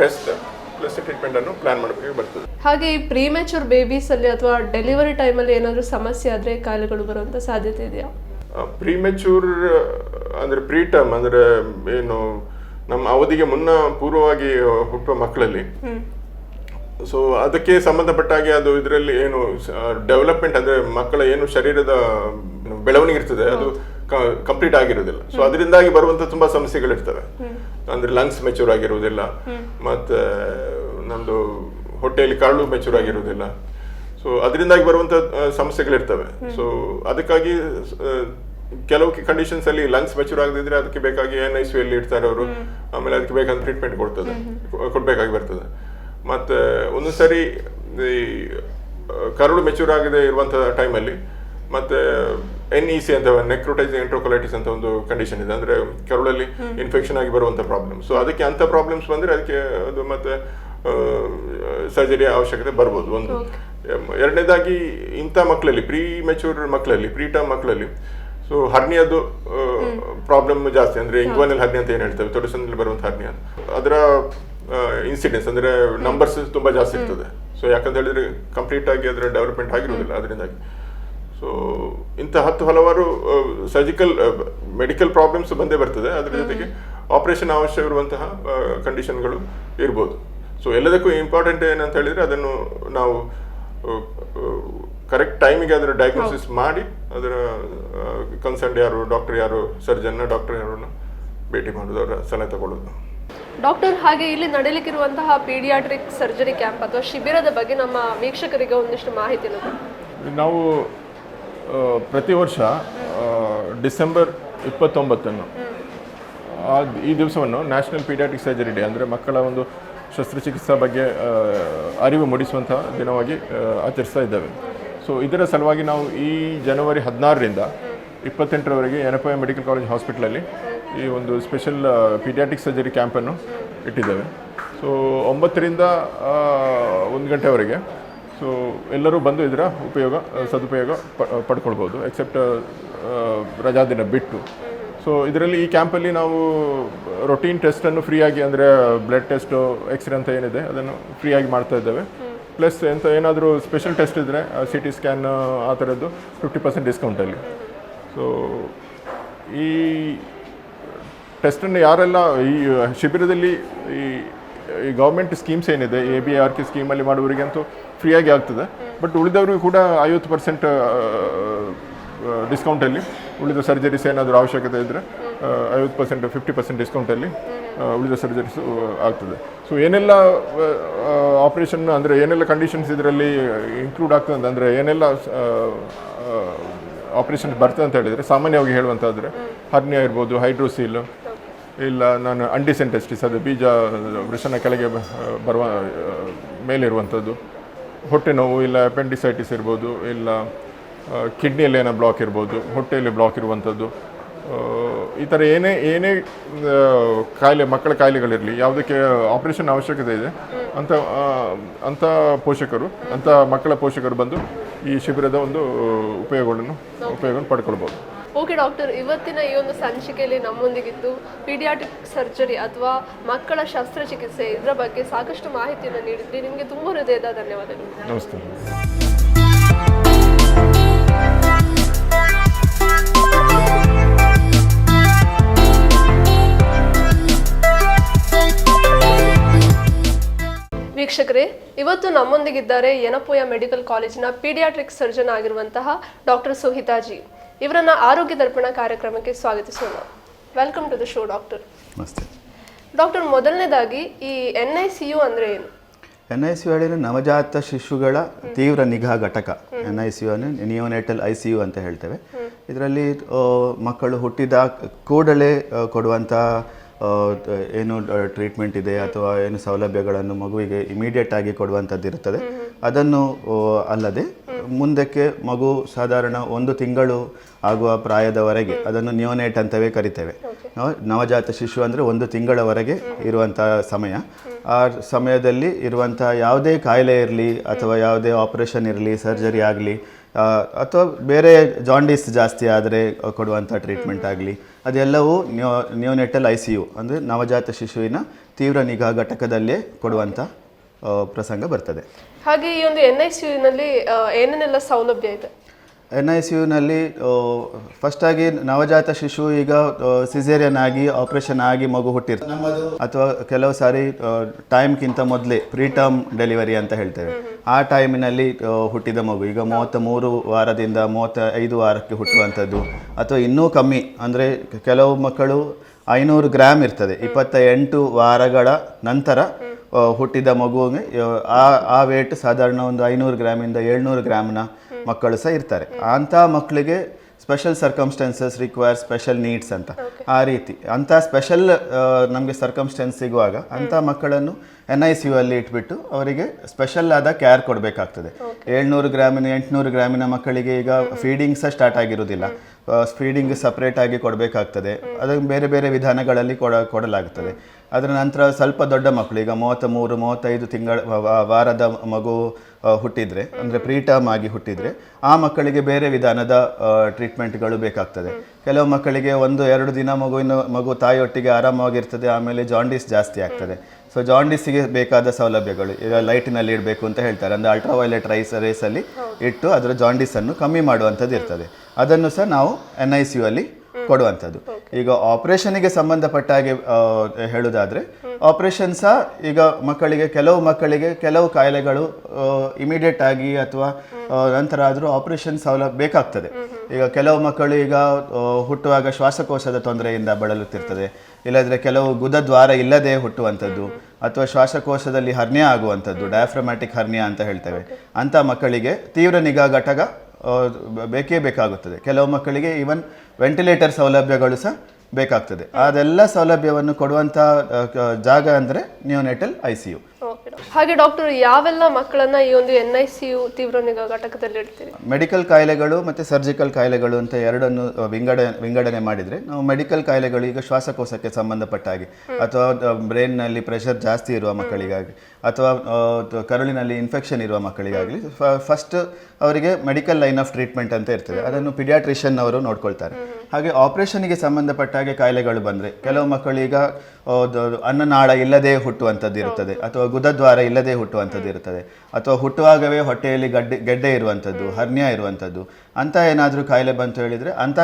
ಟೆಸ್ಟ್ ಪ್ಲಸ್ ಟ್ರೀಟ್ಮೆಂಟನ್ನು ಪ್ಲಾನ್ ಮಾಡಬೇಕು ಬರ್ತದೆ. ಹಾಗೆ ಈ ಪ್ರೀಮೆಚೂರ್ ಬೇಬೀಸಲ್ಲಿ ಅಥವಾ ಡೆಲಿವರಿ ಟೈಮಲ್ಲಿ ಏನಾದರೂ ಸಮಸ್ಯೆ ಆದರೆ ಕಾಯಿಲೆಗಳು ಬರುವಂಥ ಸಾಧ್ಯತೆ ಇದೆಯಾ? ಪ್ರೀಮೆಚೂರ್ ಅಂದರೆ ಪ್ರೀಟರ್ಮ್ ಅಂದರೆ ಏನು ನಮ್ಮ ಅವಧಿಗೆ ಪೂರ್ವವಾಗಿ ಹುಟ್ಟುವ ಮಕ್ಕಳಲ್ಲಿ ಸೊ ಅದಕ್ಕೆ ಸಂಬಂಧಪಟ್ಟಾಗಿ ಅದು ಇದರಲ್ಲಿ ಏನು ಡೆವಲಪ್ಮೆಂಟ್ ಅಂದರೆ ಮಕ್ಕಳ ಏನು ಶರೀರದ ಬೆಳವಣಿಗೆ ಇರ್ತದೆ ಅದು ಕಂಪ್ಲೀಟ್ ಆಗಿರೋದಿಲ್ಲ. ಸೊ ಅದರಿಂದಾಗಿ ಬರುವಂಥ ತುಂಬ ಸಮಸ್ಯೆಗಳಿರ್ತವೆ. ಅಂದರೆ ಲಂಗ್ಸ್ ಮೆಚೂರ್ ಆಗಿರುವುದಿಲ್ಲ, ಮತ್ತು ನಮ್ಮದು ಹೊಟ್ಟೆಯಲ್ಲಿ ಕರಳು ಮೆಚೂರ್ ಆಗಿರುವುದಿಲ್ಲ. ಸೊ ಅದರಿಂದಾಗಿ ಬರುವಂಥ ಸಮಸ್ಯೆಗಳಿರ್ತವೆ. ಸೊ ಅದಕ್ಕಾಗಿ ಕೆಲವು ಕಂಡೀಷನ್ಸಲ್ಲಿ ಲಂಗ್ಸ್ ಮೆಚೂರ್ ಆಗದಿದ್ರೆ ಅದಕ್ಕೆ ಬೇಕಾಗಿ NICUಯಲ್ಲಿ ಇರ್ತಾರೆ ಅವರು, ಆಮೇಲೆ ಅದಕ್ಕೆ ಬೇಕಾದ ಟ್ರೀಟ್ಮೆಂಟ್ ಕೊಡಬೇಕಾಗಿ ಬರ್ತದೆ. ಮತ್ತು ಒಂದು ಸರಿ ಈ ಕರಳು ಮೆಚೂರ್ ಆಗದೆ ಇರುವಂಥ ಟೈಮಲ್ಲಿ ಮತ್ತು NEC ಅಂತ ನೆಕ್ರೋಟೈಸಿಂಗ್ ಎಂಟ್ರೋಕೊಲೈಟಿಸ್ ಅಂತ ಒಂದು ಕಂಡೀಷನ್ ಇದೆ, ಅಂದರೆ ಕರುಳಲ್ಲಿ ಇನ್ಫೆಕ್ಷನ್ ಆಗಿ ಬರುವಂಥ ಪ್ರಾಬ್ಲಮ್. ಸೊ ಅದಕ್ಕೆ ಅಂಥ ಪ್ರಾಬ್ಲಮ್ಸ್ ಬಂದರೆ ಅದಕ್ಕೆ ಅದು ಮತ್ತೆ ಸರ್ಜರಿಯ ಅವಶ್ಯಕತೆ ಬರ್ಬೋದು ಒಂದು. ಎರಡನೇದಾಗಿ ಇಂಥ ಮಕ್ಕಳಲ್ಲಿ ಪ್ರೀಟರ್ಮ್ ಮಕ್ಕಳಲ್ಲಿ ಸೊ ಹರ್ನಿಯಾದು ಪ್ರಾಬ್ಲಮ್ ಜಾಸ್ತಿ, ಅಂದರೆ ಇಂಗ್ವಾನಲ್ ಹರ್ನಿಯಾ ಅಂತ ಏನು ಹೇಳ್ತೇವೆ, ತೊಡಸನಲ್ಲಿ ಬರುವಂಥ ಹರ್ನಿಯಾ, ಅದರ ಇನ್ಸಿಡೆನ್ಸ್ ಅಂದರೆ ನಂಬರ್ಸ್ ತುಂಬ ಜಾಸ್ತಿ ಇರ್ತದೆ. ಸೊ ಯಾಕಂತ ಹೇಳಿದ್ರೆ ಕಂಪ್ಲೀಟ್ ಆಗಿ ಅದರ ಡೆವಲಪ್ಮೆಂಟ್ ಆಗಿರೋದಿಲ್ಲ ಅದರಿಂದಾಗಿ. ಸೊ ಇಂಥ ಹಲವಾರು ಮೆಡಿಕಲ್ ಪ್ರಾಬ್ಲಮ್ಸ್ ಬಂದೇ ಬರ್ತದೆ. ಅದರ ಜೊತೆಗೆ ಆಪರೇಷನ್ ಅವಶ್ಯವಿರುವಂತಹ ಕಂಡೀಷನ್ಗಳು ಇರ್ಬೋದು. ಸೊ ಎಲ್ಲದಕ್ಕೂ ಇಂಪಾರ್ಟೆಂಟ್ ಏನಂತ ಹೇಳಿದರೆ ಅದನ್ನು ನಾವು ಕರೆಕ್ಟ್ ಟೈಮಿಗೆ ಅದರ ಡಯಾಗ್ನೋಸಿಸ್ ಮಾಡಿ ಅದರ ಕನ್ಸರ್ನ್ ಯಾರು ಡಾಕ್ಟರ್ ಯಾರು ಸರ್ಜನ್ನ ಡಾಕ್ಟರ್ ಯಾರನ್ನು ಭೇಟಿ ಮಾಡೋದು, ಅವರ ಸಲಹೆ ತಗೊಳ್ಳೋದು. ಡಾಕ್ಟರ್, ಹಾಗೆ ಇಲ್ಲಿ ನಡೆಯಲಿಕ್ಕಿರುವಂತಹ ಪೀಡಿಯಾಟ್ರಿಕ್ ಸರ್ಜರಿ ಕ್ಯಾಂಪ್ ಅಥವಾ ಶಿಬಿರದ ಬಗ್ಗೆ ನಮ್ಮ ವೀಕ್ಷಕರಿಗೆ ಒಂದಿಷ್ಟು ಮಾಹಿತಿಯನ್ನು ಕೊಡಿ. ನಾವು ಪ್ರತಿ ವರ್ಷ ಡಿಸೆಂಬರ್ 29 ಈ ದಿವಸವನ್ನು ನ್ಯಾಷನಲ್ ಪೀಡಿಯಾಟ್ರಿಕ್ ಸರ್ಜರಿ ಡೇ, ಅಂದರೆ ಮಕ್ಕಳ ಒಂದು ಶಸ್ತ್ರಚಿಕಿತ್ಸಾ ಬಗ್ಗೆ ಅರಿವು ಮೂಡಿಸುವಂಥ ದಿನವಾಗಿ ಆಚರಿಸ್ತಾ ಇದ್ದೇವೆ. ಸೊ ಇದರ ಸಲುವಾಗಿ ನಾವು ಈ ಜನವರಿ 16ರಿಂದ 28ರವರೆಗೆ ಯೆನೆಪೋಯ ಮೆಡಿಕಲ್ ಕಾಲೇಜ್ ಹಾಸ್ಪಿಟಲಲ್ಲಿ ಈ ಒಂದು ಸ್ಪೆಷಲ್ ಪೀಡಿಯಾಟ್ರಿಕ್ ಸರ್ಜರಿ ಕ್ಯಾಂಪನ್ನು ಇಟ್ಟಿದ್ದೇವೆ. ಸೊ 9ರಿಂದ 1 ಗಂಟೆವರೆಗೆ. ಸೊ ಎಲ್ಲರೂ ಬಂದು ಇದರ ಸದುಪಯೋಗ ಪಡ್ಕೊಳ್ಬೋದು, ಎಕ್ಸೆಪ್ಟ್ ರಜಾ ದಿನ ಬಿಟ್ಟು. ಸೊ ಇದರಲ್ಲಿ ಈ ಕ್ಯಾಂಪಲ್ಲಿ ನಾವು ರೊಟೀನ್ ಟೆಸ್ಟನ್ನು ಫ್ರೀಯಾಗಿ, ಅಂದರೆ ಬ್ಲಡ್ ಟೆಸ್ಟು, ಎಕ್ಸ್ರೇ ಅಂತ ಏನಿದೆ ಅದನ್ನು ಫ್ರೀಯಾಗಿ ಮಾಡ್ತಾ ಇದ್ದೇವೆ. ಪ್ಲಸ್ ಏನಾದರೂ ಸ್ಪೆಷಲ್ ಟೆಸ್ಟ್ ಇದ್ದರೆ CT ಸ್ಕ್ಯಾನ್ ಆ ಥರದ್ದು 50% ಡಿಸ್ಕೌಂಟಲ್ಲಿ. ಸೊ ಈ ಟೆಸ್ಟನ್ನು ಯಾರೆಲ್ಲ ಈ ಶಿಬಿರದಲ್ಲಿ ಈ ಗೌರ್ಮೆಂಟ್ ಸ್ಕೀಮ್ಸ್ ಏನಿದೆ ABRK ಸ್ಕೀಮಲ್ಲಿ ಮಾಡುವವರಿಗಂತೂ ಫ್ರೀಯಾಗಿ ಆಗ್ತದೆ. ಬಟ್ ಉಳಿದವರಿಗೂ ಕೂಡ 50% ಡಿಸ್ಕೌಂಟಲ್ಲಿ ಉಳಿದ ಸರ್ಜರೀಸ್ ಏನಾದರೂ ಅವಶ್ಯಕತೆ ಇದ್ದರೆ 50% 50% ಡಿಸ್ಕೌಂಟಲ್ಲಿ ಉಳಿದ ಸರ್ಜರೀಸು ಆಗ್ತದೆ. ಸೊ ಏನೆಲ್ಲ ಆಪ್ರೇಷನ್, ಅಂದರೆ ಏನೆಲ್ಲ ಕಂಡೀಷನ್ಸ್ ಇದರಲ್ಲಿ ಇನ್ಕ್ಲೂಡ್ ಆಗ್ತದೆ, ಅಂದರೆ ಏನೆಲ್ಲ ಆಪ್ರೇಷನ್ಸ್ ಬರ್ತದೆ ಅಂತ ಹೇಳಿದರೆ, ಸಾಮಾನ್ಯವಾಗಿ ಹೇಳುವಂತಾದರೆ ಹರ್ನಿಯಾ ಇರ್ಬೋದು, ಹೈಡ್ರೋಸೀಲ್, ಇಲ್ಲ ನಾನು ಅಂಡಿಸೆಂಟೆಸ್ಟಿಸ್, ಅದು ಬೀಜ ವೃಷಣ ಕೆಳಗೆ ಬರುವ ಮೇಲಿರುವಂಥದ್ದು, ಹೊಟ್ಟೆ ನೋವು, ಇಲ್ಲ ಅಪೆಂಡಿಸೈಟಿಸ್ ಇರ್ಬೋದು, ಇಲ್ಲ ಕಿಡ್ನಿಯಲ್ಲಿ ಏನೋ ಬ್ಲಾಕ್ ಇರ್ಬೋದು, ಹೊಟ್ಟೆಯಲ್ಲಿ ಬ್ಲಾಕ್ ಇರುವಂಥದ್ದು, ಈ ಥರ ಏನೇ ಕಾಯಿಲೆ, ಮಕ್ಕಳ ಕಾಯಿಲೆಗಳಿರಲಿ, ಯಾವುದಕ್ಕೆ ಆಪ್ರೇಷನ್ ಅವಶ್ಯಕತೆ ಇದೆ ಅಂಥ ಮಕ್ಕಳ ಪೋಷಕರು ಬಂದು ಈ ಶಿಬಿರದ ಒಂದು ಉಪಯೋಗವನ್ನು ಪಡ್ಕೊಳ್ಬೋದು. ಓಕೆ ಡಾಕ್ಟರ್, ಇವತ್ತಿನ ಈ ಒಂದು ಸಂಚಿಕೆಯಲ್ಲಿ ನಮ್ಮೊಂದಿಗಿದ್ದು ಪೀಡಿಯಾಟ್ರಿಕ್ ಸರ್ಜರಿ ಅಥವಾ ಮಕ್ಕಳ ಶಸ್ತ್ರಚಿಕಿತ್ಸೆ ಇದರ ಬಗ್ಗೆ ಸಾಕಷ್ಟು ಮಾಹಿತಿಯನ್ನು ನೀಡಿದ್ರಿ. ನಿಮಗೆ ತುಂಬ ಹೃದಯದ ಧನ್ಯವಾದಗಳು. ನಮಸ್ತೆ. ವೀಕ್ಷಕರೇ, ಇವತ್ತು ನಮ್ಮೊಂದಿಗಿದ್ದಾರೆ ಯೆನೆಪೋಯ ಮೆಡಿಕಲ್ ಕಾಲೇಜಿನ ಪೀಡಿಯಾಟ್ರಿಕ್ ಸರ್ಜನ್ ಆಗಿರುವಂತಹ ಡಾಕ್ಟರ್ ಸುಹಿತಾಜಿ. ಇವರನ್ನ ಆರೋಗ್ಯ ದರ್ಪಣ ಕಾರ್ಯಕ್ರಮಕ್ಕೆ ಸ್ವಾಗತಿಸೋಣ. Welcome to the show doctor. ನಮಸ್ತೆ ಡಾಕ್ಟರ್, ಮೊದಲನೇದಾಗಿ ಈ NICU ಅಂದರೆ ಏನು? NICU ಹೇಳಿದ್ರೆ ನವಜಾತ ಶಿಶುಗಳ ತೀವ್ರ ನಿಗಾ ಘಟಕ. NICU ಅಂದರೆ ನಿಯೋನೇಟಲ್ ICU ಅಂತ ಹೇಳ್ತೇವೆ. ಇದರಲ್ಲಿ ಮಕ್ಕಳು ಹುಟ್ಟಿದ ಕೂಡಲೇ ಕೊಡುವಂಥ ಏನು ಟ್ರೀಟ್ಮೆಂಟ್ ಇದೆ ಅಥವಾ ಏನು ಸೌಲಭ್ಯಗಳನ್ನು ಮಗುವಿಗೆ ಇಮಿಡಿಯೇಟ್ ಆಗಿ ಕೊಡುವಂಥದ್ದು ಇರುತ್ತದೆ. ಅದನ್ನು ಅಲ್ಲದೆ ಮುಂದಕ್ಕೆ ಮಗು ಸಾಧಾರಣ 1 ತಿಂಗಳು ಆಗುವ ಪ್ರಾಯದವರೆಗೆ ಅದನ್ನು ನಿಯೋನೇಟ್ ಅಂತವೇ ಕರಿತೇವೆ. ನವಜಾತ ಶಿಶು ಅಂದರೆ 1 ತಿಂಗಳವರೆಗೆ ಇರುವಂಥ ಸಮಯ. ಆ ಸಮಯದಲ್ಲಿ ಇರುವಂಥ ಯಾವುದೇ ಕಾಯಿಲೆ ಇರಲಿ ಅಥವಾ ಯಾವುದೇ ಆಪರೇಷನ್ ಇರಲಿ, ಸರ್ಜರಿ ಆಗಲಿ, ಅಥವಾ ಬೇರೆ ಜಾಂಡೀಸ್ ಜಾಸ್ತಿ ಆದರೆ ಕೊಡುವಂಥ ಟ್ರೀಟ್ಮೆಂಟ್ ಆಗಲಿ, ಅದೆಲ್ಲವೂ ನಿಯೋನೆಟಲ್ ICU ಅಂದರೆ ನವಜಾತ ಶಿಶುವಿನ ತೀವ್ರ ನಿಗಾ ಘಟಕದಲ್ಲೇ ಕೊಡುವಂಥ ಪ್ರಸಂಗ ಬರ್ತದೆ. ಹಾಗೆ ಈ ಒಂದು NICU-ನಲ್ಲಿ ಏನೇನೆಲ್ಲ ಸೌಲಭ್ಯ ಇದೆ? NICU-ನಲ್ಲಿ ಫಸ್ಟಾಗಿ ನವಜಾತ ಶಿಶು ಈಗ ಸಿಸೇರಿಯನ್ ಆಗಿ ಆಪರೇಷನ್ ಆಗಿ ಮಗು ಹುಟ್ಟಿರ್ತದೆ, ಅಥವಾ ಕೆಲವು ಸಾರಿ ಟೈಮ್ಗಿಂತ ಮೊದಲೇ ಪ್ರೀಟರ್ಮ್ ಡೆಲಿವರಿ ಅಂತ ಹೇಳ್ತೇವೆ. ಆ ಟೈಮಿನಲ್ಲಿ ಹುಟ್ಟಿದ ಮಗು ಈಗ 33 ವಾರದಿಂದ 35 ವಾರಕ್ಕೆ ಹುಟ್ಟುವಂಥದ್ದು, ಅಥವಾ ಇನ್ನೂ ಕಮ್ಮಿ ಅಂದರೆ ಕೆಲವು ಮಕ್ಕಳು 500 ಗ್ರಾಮ್ ಇರ್ತದೆ. 28 ವಾರಗಳ ನಂತರ ಹುಟ್ಟಿದ ಮಗುವಿಗೆ ಆ ವೇಟ್ ಸಾಧಾರಣ ಒಂದು 500 ಗ್ರಾಮಿಂದ 700 ಗ್ರಾಮ್ನ ಮಕ್ಕಳು ಸಹ ಇರ್ತಾರೆ. ಅಂಥ ಮಕ್ಕಳಿಗೆ special circumstances require special needs ಅಂತ. ಆ ರೀತಿ ಅಂಥ ಸ್ಪೆಷಲ್ ನಮಗೆ ಸರ್ಕಮ್ಸ್ಟೆನ್ಸ್ ಸಿಗುವಾಗ ಅಂಥ ಮಕ್ಕಳನ್ನು NICU ಅಲ್ಲಿ ಇಟ್ಬಿಟ್ಟು ಅವರಿಗೆ ಸ್ಪೆಷಲ್ ಆದ ಕೇರ್ ಕೊಡಬೇಕಾಗ್ತದೆ. 700 ಗ್ರಾಮಿನ 800 ಗ್ರಾಮಿನ ಮಕ್ಕಳಿಗೆ ಈಗ ಫೀಡಿಂಗ್ ಸಹ ಸ್ಟಾರ್ಟ್ ಆಗಿರೋದಿಲ್ಲ. ಫೀಡಿಂಗ್ ಸಪ್ರೇಟ್ ಆಗಿ ಕೊಡಬೇಕಾಗ್ತದೆ. ಅದಕ್ಕೆ ಬೇರೆ ಬೇರೆ ವಿಧಾನಗಳಲ್ಲಿ ಕೊಡಲಾಗುತ್ತದೆ. ಅದರ ನಂತರ ಸ್ವಲ್ಪ ದೊಡ್ಡ ಮಕ್ಕಳು ಈಗ 33-35 ವಾರದ ಮಗು ಹುಟ್ಟಿದರೆ, ಅಂದರೆ ಪ್ರೀಟರ್ಮ್ ಆಗಿ ಹುಟ್ಟಿದರೆ, ಆ ಮಕ್ಕಳಿಗೆ ಬೇರೆ ವಿಧಾನದ ಟ್ರೀಟ್ಮೆಂಟ್ಗಳು ಬೇಕಾಗ್ತದೆ. ಕೆಲವು ಮಕ್ಕಳಿಗೆ 1-2 ದಿನ ಮಗು ತಾಯಿಯೊಟ್ಟಿಗೆ ಆರಾಮವಾಗಿರ್ತದೆ, ಆಮೇಲೆ ಜಾಂಡೀಸ್ ಜಾಸ್ತಿ ಆಗ್ತದೆ. ಸೊ ಜಾಂಡೀಸಿಗೆ ಬೇಕಾದ ಸೌಲಭ್ಯಗಳು ಈಗ ಲೈಟಿನಲ್ಲಿ ಇಡಬೇಕು ಅಂತ ಹೇಳ್ತಾರೆ, ಅಂದರೆ ಅಲ್ಟ್ರಾವೈಲೆಟ್ ರೇಸಲ್ಲಿ ಇಟ್ಟು ಅದರ ಜಾಂಡೀಸನ್ನು ಕಮ್ಮಿ ಮಾಡುವಂಥದ್ದು ಇರ್ತದೆ. ಅದನ್ನು ಸಹ ನಾವು NICU ಅಲ್ಲಿ ಕೊಡುವಂಥದ್ದು. ಈಗ ಆಪರೇಷನ್ಗೆ ಸಂಬಂಧಪಟ್ಟ ಹಾಗೆ ಹೇಳುವುದಾದರೆ ಆಪರೇಷನ್ ಸಹ ಈಗ ಕೆಲವು ಮಕ್ಕಳಿಗೆ ಕೆಲವು ಕಾಯಿಲೆಗಳು ಇಮಿಡಿಯೇಟ್ ಆಗಿ ಅಥವಾ ನಂತರ ಆದರೂ ಆಪರೇಷನ್ ಸೌಲಭ್ಯ ಬೇಕಾಗ್ತದೆ. ಈಗ ಕೆಲವು ಮಕ್ಕಳು ಈಗ ಹುಟ್ಟುವಾಗ ಶ್ವಾಸಕೋಶದ ತೊಂದರೆಯಿಂದ ಬಳಲುತ್ತಿರ್ತದೆ, ಇಲ್ಲದ್ರೆ ಕೆಲವು ಗುದದ್ವಾರ ಇಲ್ಲದೆ ಹುಟ್ಟುವಂಥದ್ದು ಅಥವಾ ಶ್ವಾಸಕೋಶದಲ್ಲಿ ಹರ್ನಿಯಾ ಆಗುವಂಥದ್ದು, ಡಯಾಫ್ರಮ್ಯಾಟಿಕ್ ಹರ್ನಿಯಾ ಅಂತ ಹೇಳ್ತೇವೆ. ಅಂಥ ಮಕ್ಕಳಿಗೆ ತೀವ್ರ ನಿಗಾ ಘಟಕ ಬೇಕೇ ಬೇಕಾಗುತ್ತದೆ. ಕೆಲವು ಮಕ್ಕಳಿಗೆ ಈವನ್ ವೆಂಟಿಲೇಟರ್ ಸೌಲಭ್ಯಗಳು ಸಹ ಬೇಕಾಗ್ತದೆ. ಅದೆಲ್ಲ ಸೌಲಭ್ಯವನ್ನು ಕೊಡುವಂಥ ಜಾಗ ಅಂದರೆ ನಿಯೋನೆಟಲ್ ICU. ಹಾಗೆ ಡಾಕ್ಟರ್, ಯಾವೆಲ್ಲ ಮಕ್ಕಳನ್ನ ಈ ಒಂದು NICU ತೀವ್ರ ನಿಗಾ ಘಟಕದಲ್ಲಿ ಇಡ್ತೀರಿ? ಮೆಡಿಕಲ್ ಕಾಯಿಲೆಗಳು ಮತ್ತು ಸರ್ಜಿಕಲ್ ಕಾಯಿಲೆಗಳು ಅಂತ ಎರಡನ್ನು ವಿಂಗಡಣೆ ಮಾಡಿದರೆ, ನಾವು ಮೆಡಿಕಲ್ ಕಾಯಿಲೆಗಳು ಈಗ ಶ್ವಾಸಕೋಶಕ್ಕೆ ಸಂಬಂಧಪಟ್ಟ ಹಾಗೆ ಅಥವಾ ಬ್ರೈನ್ನಲ್ಲಿ ಪ್ರೆಷರ್ ಜಾಸ್ತಿ ಇರುವ ಮಕ್ಕಳಿಗಾಗಿ ಅಥವಾ ಕರುಳಿನಲ್ಲಿ ಇನ್ಫೆಕ್ಷನ್ ಇರುವ ಮಕ್ಕಳಿಗಾಗಲಿ ಫಸ್ಟ್ ಅವರಿಗೆ ಮೆಡಿಕಲ್ ಲೈನ್ ಆಫ್ ಟ್ರೀಟ್ಮೆಂಟ್ ಅಂತ ಇರ್ತದೆ. ಅದನ್ನು ಪಿಡಿಯಾಟ್ರಿಷಿಯನ್ ಅವರು ನೋಡ್ಕೊಳ್ತಾರೆ. ಹಾಗೆ ಆಪರೇಷನ್ಗೆ ಸಂಬಂಧಪಟ್ಟ ಹಾಗೆ ಕಾಯಿಲೆಗಳು ಬಂದರೆ, ಕೆಲವು ಮಕ್ಕಳೀಗ ಅನ್ನನಾಳ ಇಲ್ಲದೆ ಹುಟ್ಟುವಂಥದ್ದು ಇರುತ್ತದೆ, ಅಥವಾ ಗುದದ್ವಾರ ಇಲ್ಲದೆ ಹುಟ್ಟುವಂಥದ್ದು ಇರುತ್ತದೆ, ಅಥವಾ ಹುಟ್ಟುವಾಗವೇ ಹೊಟ್ಟೆಯಲ್ಲಿ ಗೆಡ್ಡೆ ಇರುವಂಥದ್ದು, ಹರ್ನಿಯಾ ಇರುವಂಥದ್ದು, ಅಂಥ ಏನಾದರೂ ಕಾಯಿಲೆ ಬಂತು ಹೇಳಿದರೆ ಅಂಥ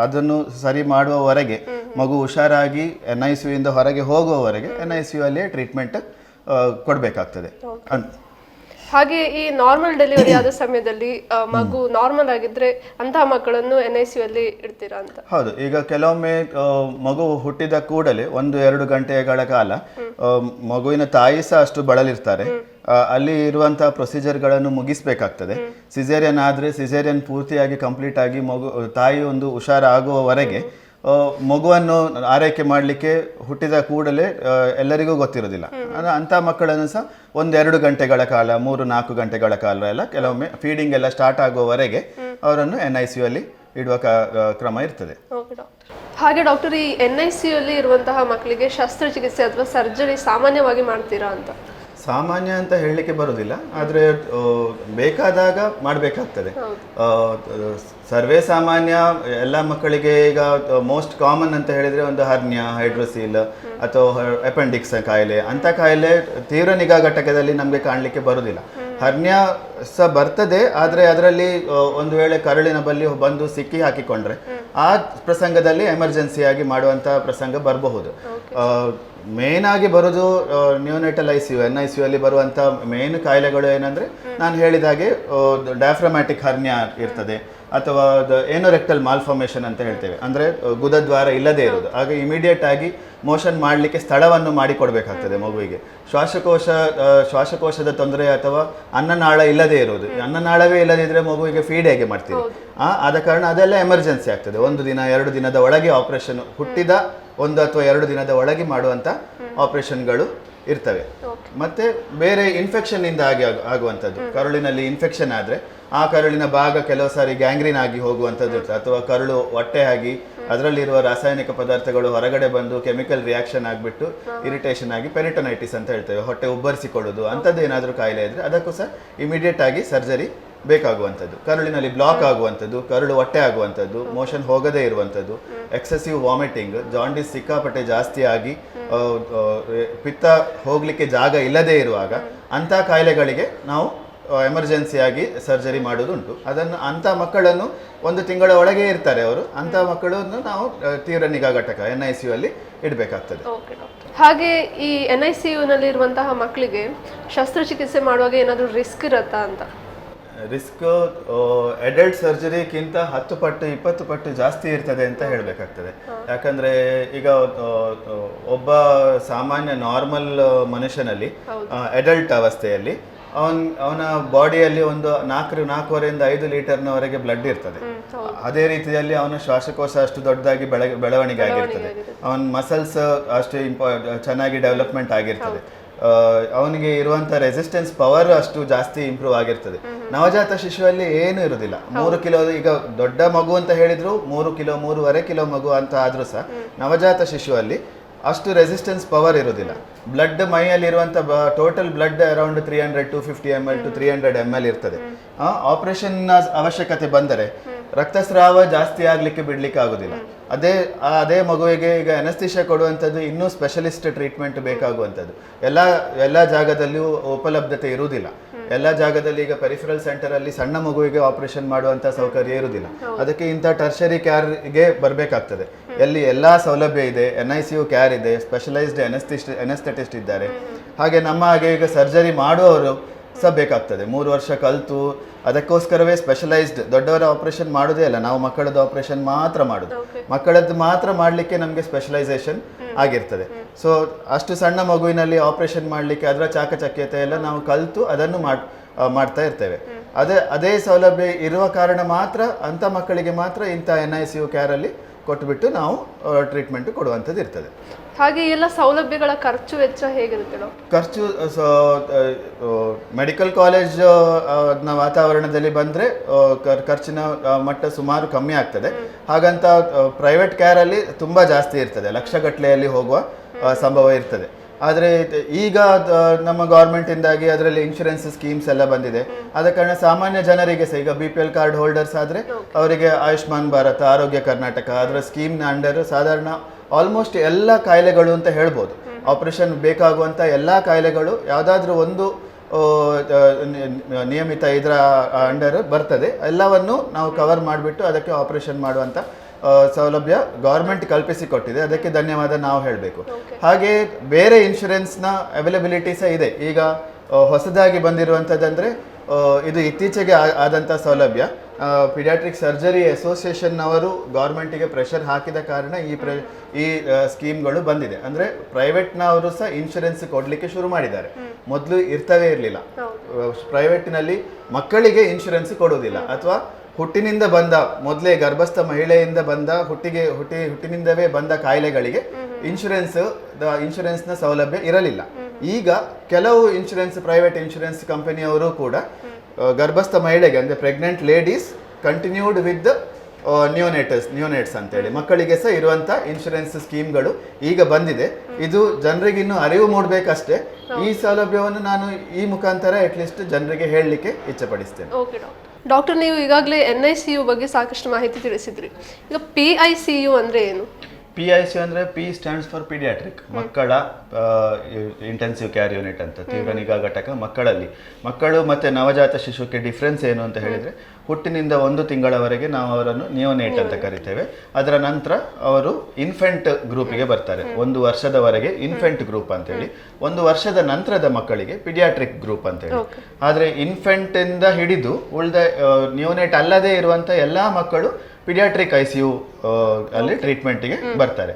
ಅದನ್ನು ಸರಿ ಮಾಡುವವರೆಗೆ, ಮಗು ಹುಷಾರಾಗಿ NICU ಇಂದ ಹೊರಗೆ ಹೋಗುವವರೆಗೆ NICU ಅಲ್ಲೇ ಟ್ರೀಟ್ಮೆಂಟ್ ಕೊಡಬೇಕಾಗ್ತದೆ. ಹಾಗೆ ಈ ನಾರ್ಮಲ್ ಡೆಲಿವರಿ ಆದ ಸಮಯದಲ್ಲಿ ಮಗು ನಾರ್ಮಲ್ ಆಗಿದ್ರೆ ಅಂತಹ ಮಕ್ಕಳನ್ನು NICU ಅಲ್ಲಿ ಇಡ್ತೀರಾ ಅಂತ? ಹೌದು. ಈಗ ಕೆಲವೊಮ್ಮೆ ಮಗು ಹುಟ್ಟಿದ ಕೂಡಲೇ 1-2 ಗಂಟೆಗಳ ಕಾಲ ಮಗುವಿನ ತಾಯಿ ಸಹ ಅಷ್ಟು ಬಳಲಿರ್ತಾರೆ. ಅಲ್ಲಿ ಇರುವಂತಹ ಪ್ರೊಸೀಜರ್ಗಳನ್ನು ಮುಗಿಸ್ಬೇಕಾಗ್ತದೆ. ಸಿಸೇರಿಯನ್ ಆದರೆ ಸಿಸೇರಿಯನ್ ಪೂರ್ತಿಯಾಗಿ ಕಂಪ್ಲೀಟ್ ಆಗಿ ತಾಯಿ ಒಂದು ಹುಷಾರಾಗುವವರೆಗೆ ಮಗುವನ್ನು ಆರೈಕೆ ಮಾಡಲಿಕ್ಕೆ ಹುಟ್ಟಿದ ಕೂಡಲೇ ಎಲ್ಲರಿಗೂ ಗೊತ್ತಿರೋದಿಲ್ಲ. ಅಂಥ ಮಕ್ಕಳನ್ನು ಸಹ 1-2 ಗಂಟೆಗಳ ಕಾಲ, 3-4 ಗಂಟೆಗಳ ಕಾಲ ಎಲ್ಲ ಕೆಲವೊಮ್ಮೆ ಫೀಡಿಂಗ್ ಎಲ್ಲ ಸ್ಟಾರ್ಟ್ ಆಗುವವರೆಗೆ ಅವರನ್ನು NICU ಅಲ್ಲಿ ಇಡುವ ಕ್ರಮ ಇರ್ತದೆ. ಹಾಗೆ ಡಾಕ್ಟರ್, ಈ NICU ಅಲ್ಲಿ ಇರುವಂತಹ ಮಕ್ಕಳಿಗೆ ಶಸ್ತ್ರಚಿಕಿತ್ಸೆ ಅಥವಾ ಸರ್ಜರಿ ಸಾಮಾನ್ಯವಾಗಿ ಮಾಡ್ತೀರಾ ಅಂತ? ಸಾಮಾನ್ಯ ಅಂತ ಹೇಳಲಿಕ್ಕೆ ಬರುವುದಿಲ್ಲ, ಆದರೆ ಬೇಕಾದಾಗ ಮಾಡಬೇಕಾಗ್ತದೆ. ಸರ್ವೇ ಸಾಮಾನ್ಯ ಎಲ್ಲ ಮಕ್ಕಳಿಗೆ ಈಗ ಮೋಸ್ಟ್ ಕಾಮನ್ ಅಂತ ಹೇಳಿದರೆ ಒಂದು ಹರ್ನಿಯಾ, ಹೈಡ್ರೋಸೀಲ್ ಅಥವಾ ಅಪೆಂಡಿಕ್ಸ್ ಕಾಯಿಲೆ, ಅಂಥ ಕಾಯಿಲೆ ತೀವ್ರ ನಿಗಾ ಘಟಕದಲ್ಲಿ ನಮಗೆ ಕಾಣಲಿಕ್ಕೆ ಬರುವುದಿಲ್ಲ. ಹರ್ನಿಯಾ ಸಹ ಬರ್ತದೆ, ಆದರೆ ಅದರಲ್ಲಿ ಒಂದು ವೇಳೆ ಕರುಳಿನ ಬಳಿ ಬಂದು ಸಿಕ್ಕಿ ಹಾಕಿಕೊಂಡ್ರೆ ಆ ಪ್ರಸಂಗದಲ್ಲಿ ಎಮರ್ಜೆನ್ಸಿಯಾಗಿ ಮಾಡುವಂಥ ಪ್ರಸಂಗ ಬರಬಹುದು. ಮೇನ್ ಆಗಿ ಬರೋದು ನಿಯೋನೆಟಲ್ ICU, NICU ಅಲ್ಲಿ ಬರುವಂಥ ಮೇನ್ ಕಾಯಿಲೆಗಳು ಏನಂದರೆ, ನಾನು ಹೇಳಿದಾಗೆ ಡಯಾಫ್ರಮ್ಯಾಟಿಕ್ ಹರ್ನಿಯಾ ಇರ್ತದೆ, ಅಥವಾ ಏನೋರೆಕ್ಟಲ್ ಮಾಲ್ಫಾರ್ಮೇಷನ್ ಅಂತ ಹೇಳ್ತೇವೆ, ಅಂದರೆ ಗುದದ್ವಾರ ಇಲ್ಲದೆ ಇರೋದು. ಆಗ ಇಮಿಡಿಯೇಟ್ ಆಗಿ ಮೋಷನ್ ಮಾಡಲಿಕ್ಕೆ ಸ್ಥಳವನ್ನು ಮಾಡಿಕೊಡ್ಬೇಕಾಗ್ತದೆ ಮಗುವಿಗೆ. ಶ್ವಾಸಕೋಶದ ತೊಂದರೆ ಅಥವಾ ಅನ್ನನಾಳ ಇಲ್ಲದೆ ಇರೋದು, ಅನ್ನನಾಳವೇ ಇಲ್ಲದಿದ್ದರೆ ಮಗುವಿಗೆ ಫೀಡ್ ಹೇಗೆ ಮಾಡ್ತೀವಿ? ಆದ ಕಾರಣ ಅದೆಲ್ಲ ಎಮರ್ಜೆನ್ಸಿ ಆಗ್ತದೆ. 1-2 ದಿನದ ಒಳಗೆ ಆಪರೇಷನ್, ಹುಟ್ಟಿದ 1 ಅಥವಾ 2 ದಿನದ ಒಳಗೆ ಮಾಡುವಂಥ ಆಪರೇಷನ್ಗಳು ಇರ್ತವೆ. ಮತ್ತೆ ಬೇರೆ ಇನ್ಫೆಕ್ಷನ್ ಇಂದ ಆಗುವಂಥದ್ದು, ಕರುಳಿನಲ್ಲಿ ಇನ್ಫೆಕ್ಷನ್ ಆದರೆ ಆ ಕರುಳಿನ ಭಾಗ ಕೆಲವು ಸಾರಿ ಗ್ಯಾಂಗ್ರೀನ್ ಆಗಿ ಹೋಗುವಂಥದ್ದು ಇರ್ತದೆ, ಅಥವಾ ಕರುಳು ಹೊಟ್ಟೆ ಆಗಿ ಅದರಲ್ಲಿರುವ ರಾಸಾಯನಿಕ ಪದಾರ್ಥಗಳು ಹೊರಗಡೆ ಬಂದು ಕೆಮಿಕಲ್ ರಿಯಾಕ್ಷನ್ ಆಗಿಬಿಟ್ಟು ಇರಿಟೇಷನ್ ಆಗಿ ಪೆರಿಟೊನೈಟಿಸ್ ಅಂತ ಹೇಳ್ತೇವೆ, ಹೊಟ್ಟೆ ಉಬ್ಬರಿಸಿಕೊಳ್ಳೋದು, ಅಂಥದ್ದು ಏನಾದರೂ ಕಾಯಿಲೆ ಇದ್ದರೆ ಅದಕ್ಕೂ ಸಹ ಇಮಿಡಿಯೇಟ್ ಆಗಿ ಸರ್ಜರಿ ಬೇಕಾಗುವಂಥದ್ದು. ಕರುಳಿನಲ್ಲಿ ಬ್ಲಾಕ್ ಆಗುವಂಥದ್ದು, ಕರುಳು ಹೊಟ್ಟೆ ಆಗುವಂಥದ್ದು, ಮೋಷನ್ ಹೋಗದೇ ಇರುವಂಥದ್ದು, ಎಕ್ಸೆಸಿವ್ ವಾಮಿಟಿಂಗ್, ಜಾಂಡಿಸ್ ಸಿಕ್ಕಾಪಟ್ಟೆ ಜಾಸ್ತಿ ಆಗಿ ಪಿತ್ತ ಹೋಗಲಿಕ್ಕೆ ಜಾಗ ಇಲ್ಲದೇ ಇರುವಾಗ ಅಂಥ ಕಾಯಿಲೆಗಳಿಗೆ ನಾವು ಎಮರ್ಜೆನ್ಸಿಯಾಗಿ ಸರ್ಜರಿ ಮಾಡೋದುಂಟು. ಅಂಥ ಮಕ್ಕಳನ್ನು 1 ತಿಂಗಳ ಒಳಗೆ ಇರ್ತಾರೆ ಅವರು, ಅಂಥ ಮಕ್ಕಳನ್ನು ನಾವು ತೀವ್ರ ನಿಗಾ ಘಟಕ NICU ಅಲ್ಲಿ ಇಡಬೇಕಾಗ್ತದೆ. ಹಾಗೆ ಈ NICU ನಲ್ಲಿ ಇರುವಂತಹ ಮಕ್ಕಳಿಗೆ ಶಸ್ತ್ರಚಿಕಿತ್ಸೆ ಮಾಡುವಾಗ ಏನಾದರೂ ರಿಸ್ಕ್ ಇರುತ್ತಾ ಅಂತ? ರಿಸ್ಕ್ ಅಡಲ್ಟ್ ಸರ್ಜರಿಗಿಂತ 10 ಪಟ್ಟು 20 ಪಟ್ಟು ಜಾಸ್ತಿ ಇರ್ತದೆ ಅಂತ ಹೇಳಬೇಕಾಗ್ತದೆ. ಯಾಕಂದರೆ ಈಗ ಒಬ್ಬ ಸಾಮಾನ್ಯ ನಾರ್ಮಲ್ ಮನುಷ್ಯನಲ್ಲಿ ಅಡಲ್ಟ್ ಅವಸ್ಥೆಯಲ್ಲಿ ಅವನ ಬಾಡಿಯಲ್ಲಿ ಒಂದು 4-4.5 ಲೀಟರ್ನವರೆಗೆ ಬ್ಲಡ್ ಇರ್ತದೆ. ಅದೇ ರೀತಿಯಲ್ಲಿ ಅವನ ಶ್ವಾಸಕೋಶ ಅಷ್ಟು ದೊಡ್ಡದಾಗಿ ಬೆಳವಣಿಗೆ ಆಗಿರ್ತದೆ, ಅವನ ಮಸಲ್ಸ್ ಅಷ್ಟು ಚೆನ್ನಾಗಿ ಡೆವಲಪ್ಮೆಂಟ್ ಆಗಿರ್ತದೆ, ಅವನಿಗೆ ಇರುವಂಥ ರೆಸಿಸ್ಟೆನ್ಸ್ ಪವರ್ ಅಷ್ಟು ಜಾಸ್ತಿ ಇಂಪ್ರೂವ್ ಆಗಿರ್ತದೆ. ನವಜಾತ ಶಿಶುವಲ್ಲಿ ಏನೂ ಇರುವುದಿಲ್ಲ. 3 ಕಿಲೋ, ಈಗ ದೊಡ್ಡ ಮಗು ಅಂತ ಹೇಳಿದ್ರು 3 ಕಿಲೋ 3.5 ಕಿಲೋ ಮಗು ಅಂತ ಆದರೂ ಸಹ ನವಜಾತ ಶಿಶುವಲ್ಲಿ ಅಷ್ಟು ರೆಸಿಸ್ಟೆನ್ಸ್ ಪವರ್ ಇರೋದಿಲ್ಲ. ಬ್ಲಡ್ ಮೈಯಲ್ಲಿರುವಂಥ total blood around 300-250 ml to 300 ml ಇರ್ತದೆ. ಆಪರೇಷನ್ನ ಅವಶ್ಯಕತೆ ಬಂದರೆ ರಕ್ತಸ್ರಾವ ಜಾಸ್ತಿ ಆಗಲಿಕ್ಕೆ ಬಿಡಲಿಕ್ಕೆ ಆಗೋದಿಲ್ಲ. ಅದೇ ಮಗುವಿಗೆ ಈಗ ಅನಸ್ತಿಷಿಯಾ ಕೊಡುವಂಥದ್ದು ಇನ್ನೂ ಸ್ಪೆಷಲಿಸ್ಟ್ ಟ್ರೀಟ್ಮೆಂಟ್ ಬೇಕಾಗುವಂಥದ್ದು. ಎಲ್ಲ ಜಾಗದಲ್ಲಿಯೂ ಉಪಲಬ್ಧತೆ ಇರುವುದಿಲ್ಲ. ಎಲ್ಲ ಜಾಗದಲ್ಲಿ ಈಗ ಪೆರಿಫರಲ್ ಸೆಂಟರಲ್ಲಿ ಸಣ್ಣ ಮಗುವಿಗೆ ಆಪರೇಷನ್ ಮಾಡುವಂಥ ಸೌಕರ್ಯ ಇರುವುದಿಲ್ಲ. ಅದಕ್ಕೆ ಇಂಥ ಟರ್ಷರಿ ಕೇರ್ಗೆ ಬರಬೇಕಾಗ್ತದೆ. ಎಲ್ಲಿ ಎಲ್ಲ ಸೌಲಭ್ಯ ಇದೆ, NICU ಕ್ಯಾರ್ ಇದೆ, ಸ್ಪೆಷಲೈಸ್ಡ್ ಎನೆಸ್ಥೆಟಿಸ್ಟ್ ಇದ್ದಾರೆ. ಹಾಗೆ ನಮ್ಮ ಹಾಗೆ ಈಗ ಸರ್ಜರಿ ಮಾಡುವವರು ಸಹ ಬೇಕಾಗ್ತದೆ. 3 ವರ್ಷ ಕಲಿತು ಅದಕ್ಕೋಸ್ಕರವೇ ಸ್ಪೆಷಲೈಸ್ಡ್ ದೊಡ್ಡವರ ಆಪರೇಷನ್ ಮಾಡೋದೇ ಅಲ್ಲ, ನಾವು ಮಕ್ಕಳದ್ದು ಆಪರೇಷನ್ ಮಾತ್ರ ಮಾಡೋದು. ಮಕ್ಕಳದ್ದು ಮಾತ್ರ ಮಾಡಲಿಕ್ಕೆ ನಮಗೆ ಸ್ಪೆಷಲೈಸೇಷನ್ ಆಗಿರ್ತದೆ. ಸೊ ಅಷ್ಟು ಸಣ್ಣ ಮಗುವಿನಲ್ಲಿ ಆಪರೇಷನ್ ಮಾಡಲಿಕ್ಕೆ ಅದರ ಚಾಕಚಕ್ಯತೆ ಎಲ್ಲ ನಾವು ಕಲಿತು ಅದನ್ನು ಮಾಡ್ತಾ ಇರ್ತೇವೆ. ಅದೇ ಸೌಲಭ್ಯ ಇರುವ ಕಾರಣ ಮಾತ್ರ ಅಂಥ ಮಕ್ಕಳಿಗೆ ಮಾತ್ರ ಇಂಥ NICU ಕ್ಯಾರಲ್ಲಿ ಕೊಟ್ಟುಬಿಟ್ಟು ನಾವು ಟ್ರೀಟ್ಮೆಂಟ್ ಕೊಡುವಂಥದ್ದು ಇರ್ತದೆ. ಹಾಗೆ ಎಲ್ಲ ಸೌಲಭ್ಯಗಳ ಖರ್ಚು ವೆಚ್ಚ ಹೇಗಿರುತ್ತೆ ಡಾಕ್ಟರ್? ಖರ್ಚು ಮೆಡಿಕಲ್ ಕಾಲೇಜ್ ವಾತಾವರಣದಲ್ಲಿ ಬಂದರೆ ಖರ್ಚಿನ ಮಟ್ಟ ಸುಮಾರು ಕಮ್ಮಿ ಆಗ್ತದೆ. ಹಾಗಂತ ಪ್ರೈವೇಟ್ ಕ್ಯಾರಲ್ಲಿ ತುಂಬ ಜಾಸ್ತಿ ಇರ್ತದೆ, ಲಕ್ಷಗಟ್ಟಲೆಯಲ್ಲಿ ಹೋಗುವ ಸಂಭವ ಇರ್ತದೆ. ಆದರೆ ಈಗ ನಮ್ಮ ಗೌರ್ಮೆಂಟಿಂದಾಗಿ ಅದರಲ್ಲಿ ಇನ್ಶೂರೆನ್ಸ್ ಸ್ಕೀಮ್ಸ್ ಎಲ್ಲ ಬಂದಿದೆ. ಆದ ಕಾರಣ ಸಾಮಾನ್ಯ ಜನರಿಗೆ ಸಹ ಈಗ BPL ಕಾರ್ಡ್ ಹೋಲ್ಡರ್ಸ್ ಆದರೆ ಅವರಿಗೆ ಆಯುಷ್ಮಾನ್ ಭಾರತ, ಆರೋಗ್ಯ ಕರ್ನಾಟಕ ಅದರ ಸ್ಕೀಮ್ನ ಅಂಡರ್ ಸಾಧಾರಣ ಆಲ್ಮೋಸ್ಟ್ ಎಲ್ಲ ಕಾಯಿಲೆಗಳು ಅಂತ ಹೇಳ್ಬೋದು. ಆಪರೇಷನ್ ಬೇಕಾಗುವಂಥ ಎಲ್ಲ ಕಾಯಿಲೆಗಳು ಯಾವುದಾದ್ರೂ ಒಂದು ನಿಯಮಿತ ಇದರ ಅಂಡರ್ ಬರ್ತದೆ. ಎಲ್ಲವನ್ನು ನಾವು ಕವರ್ ಮಾಡಿಬಿಟ್ಟು ಅದಕ್ಕೆ ಆಪರೇಷನ್ ಮಾಡುವಂಥ ಸೌಲಭ್ಯ ಗೌರ್ಮೆಂಟ್ ಕಲ್ಪಿಸಿಕೊಟ್ಟಿದೆ. ಅದಕ್ಕೆ ಧನ್ಯವಾದ ನಾವು ಹೇಳಬೇಕು. ಹಾಗೆ ಬೇರೆ ಇನ್ಶೂರೆನ್ಸ್ನ ಅವೈಲಬಿಲಿಟಿ ಸಹ ಇದೆ. ಈಗ ಹೊಸದಾಗಿ ಬಂದಿರುವಂಥದ್ದಂದರೆ ಇದು ಇತ್ತೀಚೆಗೆ ಆದಂಥ ಸೌಲಭ್ಯ. ಪಿಡಿಯಾಟ್ರಿಕ್ ಸರ್ಜರಿ ಅಸೋಸಿಯೇಷನ್ನವರು ಗೌರ್ಮೆಂಟಿಗೆ ಪ್ರೆಷರ್ ಹಾಕಿದ ಕಾರಣ ಈ ಸ್ಕೀಮ್ಗಳು ಬಂದಿದೆ. ಅಂದರೆ ಪ್ರೈವೇಟ್ನವರು ಸಹ ಇನ್ಶೂರೆನ್ಸ್ ಕೊಡಲಿಕ್ಕೆ ಶುರು ಮಾಡಿದ್ದಾರೆ. ಮೊದಲು ಇರ್ತವೇ ಇರಲಿಲ್ಲ. ಪ್ರೈವೇಟ್ನಲ್ಲಿ ಮಕ್ಕಳಿಗೆ ಇನ್ಶೂರೆನ್ಸ್ ಕೊಡುವುದಿಲ್ಲ, ಅಥವಾ ಹುಟ್ಟಿನಿಂದ ಬಂದ ಮೊದಲೇ ಗರ್ಭಸ್ಥ ಮಹಿಳೆಯಿಂದ ಬಂದ ಹುಟ್ಟಿನಿಂದವೇ ಬಂದ ಕಾಯಿಲೆಗಳಿಗೆ ಇನ್ಶೂರೆನ್ಸ್ನ ಸೌಲಭ್ಯ ಇರಲಿಲ್ಲ. ಈಗ ಕೆಲವು ಪ್ರೈವೇಟ್ ಇನ್ಶೂರೆನ್ಸ್ ಕಂಪನಿಯವರು ಕೂಡ ಗರ್ಭಸ್ಥ ಮಹಿಳೆಗೆ ಅಂದರೆ ಪ್ರೆಗ್ನೆಂಟ್ ಲೇಡೀಸ್ ಕಂಟಿನ್ಯೂಡ್ ವಿತ್ ನ್ಯೂನೇಟ್ಸ್ ಅಂತೇಳಿ ಮಕ್ಕಳಿಗೆ ಸಹ ಇರುವಂಥ ಇನ್ಶೂರೆನ್ಸ್ ಸ್ಕೀಮ್ಗಳು ಈಗ ಬಂದಿದೆ. ಇದು ಜನರಿಗೆ ಇನ್ನೂ ಅರಿವು ಮೂಡಬೇಕಷ್ಟೇ. ಈ ಸೌಲಭ್ಯವನ್ನು ನಾನು ಈ ಮುಖಾಂತರ ಅಟ್ಲೀಸ್ಟ್ ಜನರಿಗೆ ಹೇಳಲಿಕ್ಕೆ ಇಚ್ಛೆಪಡಿಸ್ತೇನೆ. ಡಾಕ್ಟರ್, ನೀವು ಈಗಾಗಲೇ NICU ಬಗ್ಗೆ ಸಾಕಷ್ಟು ಮಾಹಿತಿ ತಿಳಿಸಿದ್ರಿ. ಈಗ PICU ಅಂದರೆ ಏನು? PICU ಅಂದರೆ P ಸ್ಟ್ಯಾಂಡ್ಸ್ ಫಾರ್ ಪೀಡಿಯಾಟ್ರಿಕ್, ಮಕ್ಕಳ ಇಂಟೆನ್ಸಿವ್ ಕ್ಯಾರ್ ಯೂನಿಟ್ ಅಂತ, ತೀವ್ರ ನಿಗಾ ಘಟಕ ಮಕ್ಕಳು ಮತ್ತು ನವಜಾತ ಶಿಶುಕ್ಕೆ ಡಿಫ್ರೆನ್ಸ್ ಏನು ಅಂತ ಹೇಳಿದರೆ, ಹುಟ್ಟಿನಿಂದ 1 ತಿಂಗಳವರೆಗೆ ನಾವು ಅವರನ್ನು ನಿಯೋನೇಟ್ ಅಂತ ಕರಿತೇವೆ. ಅದರ ನಂತರ ಅವರು ಇನ್ಫೆಂಟ್ ಗ್ರೂಪಿಗೆ ಬರ್ತಾರೆ. 1 ವರ್ಷದವರೆಗೆ ಇನ್ಫೆಂಟ್ ಗ್ರೂಪ್ ಅಂತೇಳಿ, 1 ವರ್ಷದ ನಂತರದ ಮಕ್ಕಳಿಗೆ ಪಿಡಿಯಾಟ್ರಿಕ್ ಗ್ರೂಪ್ ಅಂತೇಳಿ. ಆದರೆ ಇನ್ಫೆಂಟಿಂದ ಹಿಡಿದು ಉಳಿದ ನಿಯೋನೇಟ್ ಅಲ್ಲದೆ ಇರುವಂಥ ಎಲ್ಲ ಮಕ್ಕಳು ಪಿಡಿಯಾಟ್ರಿಕ್ ICU ಅಲ್ಲಿ ಟ್ರೀಟ್ಮೆಂಟ್ಗೆ ಬರ್ತಾರೆ.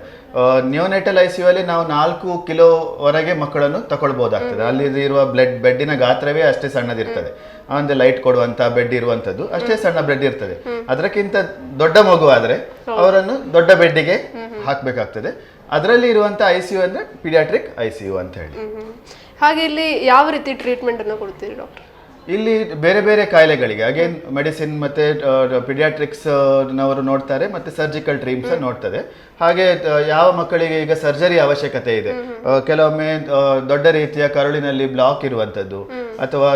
ನಿಯೋನೇಟಲ್ ICU ಅಲ್ಲಿ ನಾವು 4 ಕಿಲೋವರೆಗೆ ಮಕ್ಕಳನ್ನು ತಗೊಳ್ಬೋದಾಗ್ತದೆ. ಅಲ್ಲಿ ಇರುವ ಬೆಡ್ಡಿನ ಗಾತ್ರವೇ ಅಷ್ಟೇ ಸಣ್ಣದಿರ್ತದೆ. ಅಂದರೆ ಲೈಟ್ ಕೊಡುವಂಥ ಬೆಡ್ ಇರುವಂಥದ್ದು ಅಷ್ಟೇ ಸಣ್ಣ ಬೆಡ್ ಇರ್ತದೆ. ಅದಕ್ಕಿಂತ ದೊಡ್ಡ ಮಗು ಆದರೆ ಅವರನ್ನು ದೊಡ್ಡ ಬೆಡ್ಡಿಗೆ ಹಾಕಬೇಕಾಗ್ತದೆ. ಅದರಲ್ಲಿ ಇರುವಂಥ ICU ಅಂದರೆ ಪಿಡಿಯಾಟ್ರಿಕ್ ICU ಅಂತ ಹೇಳಿ. ಹಾಗೆ ಇಲ್ಲಿ ಯಾವ ರೀತಿ ಟ್ರೀಟ್ಮೆಂಟ್ ಅನ್ನು ಕೊಡ್ತೀರಿ ಡಾಕ್ಟರ್? ಇಲ್ಲಿ ಬೇರೆ ಬೇರೆ ಕಾಯಿಲೆಗಳಿಗೆ ಅಗೇನ್ ಮೆಡಿಸಿನ್ ಮತ್ತೆ ಪಿಡಿಯಾಟ್ರಿಕ್ಸ್ ನವರು ನೋಡ್ತಾರೆ, ಮತ್ತೆ ಸರ್ಜಿಕಲ್ ಟೀಮ್ಸ್ ನೋಡ್ತದೆ. ಹಾಗೆ ಯಾವ ಮಕ್ಕಳಿಗೆ ಈಗ ಸರ್ಜರಿ ಅವಶ್ಯಕತೆ ಇದೆ, ಕೆಲವೊಮ್ಮೆ ದೊಡ್ಡ ರೀತಿಯ ಕರುಳಿನಲ್ಲಿ ಬ್ಲಾಕ್ ಇರುವಂಥದ್ದು, ಅಥವಾ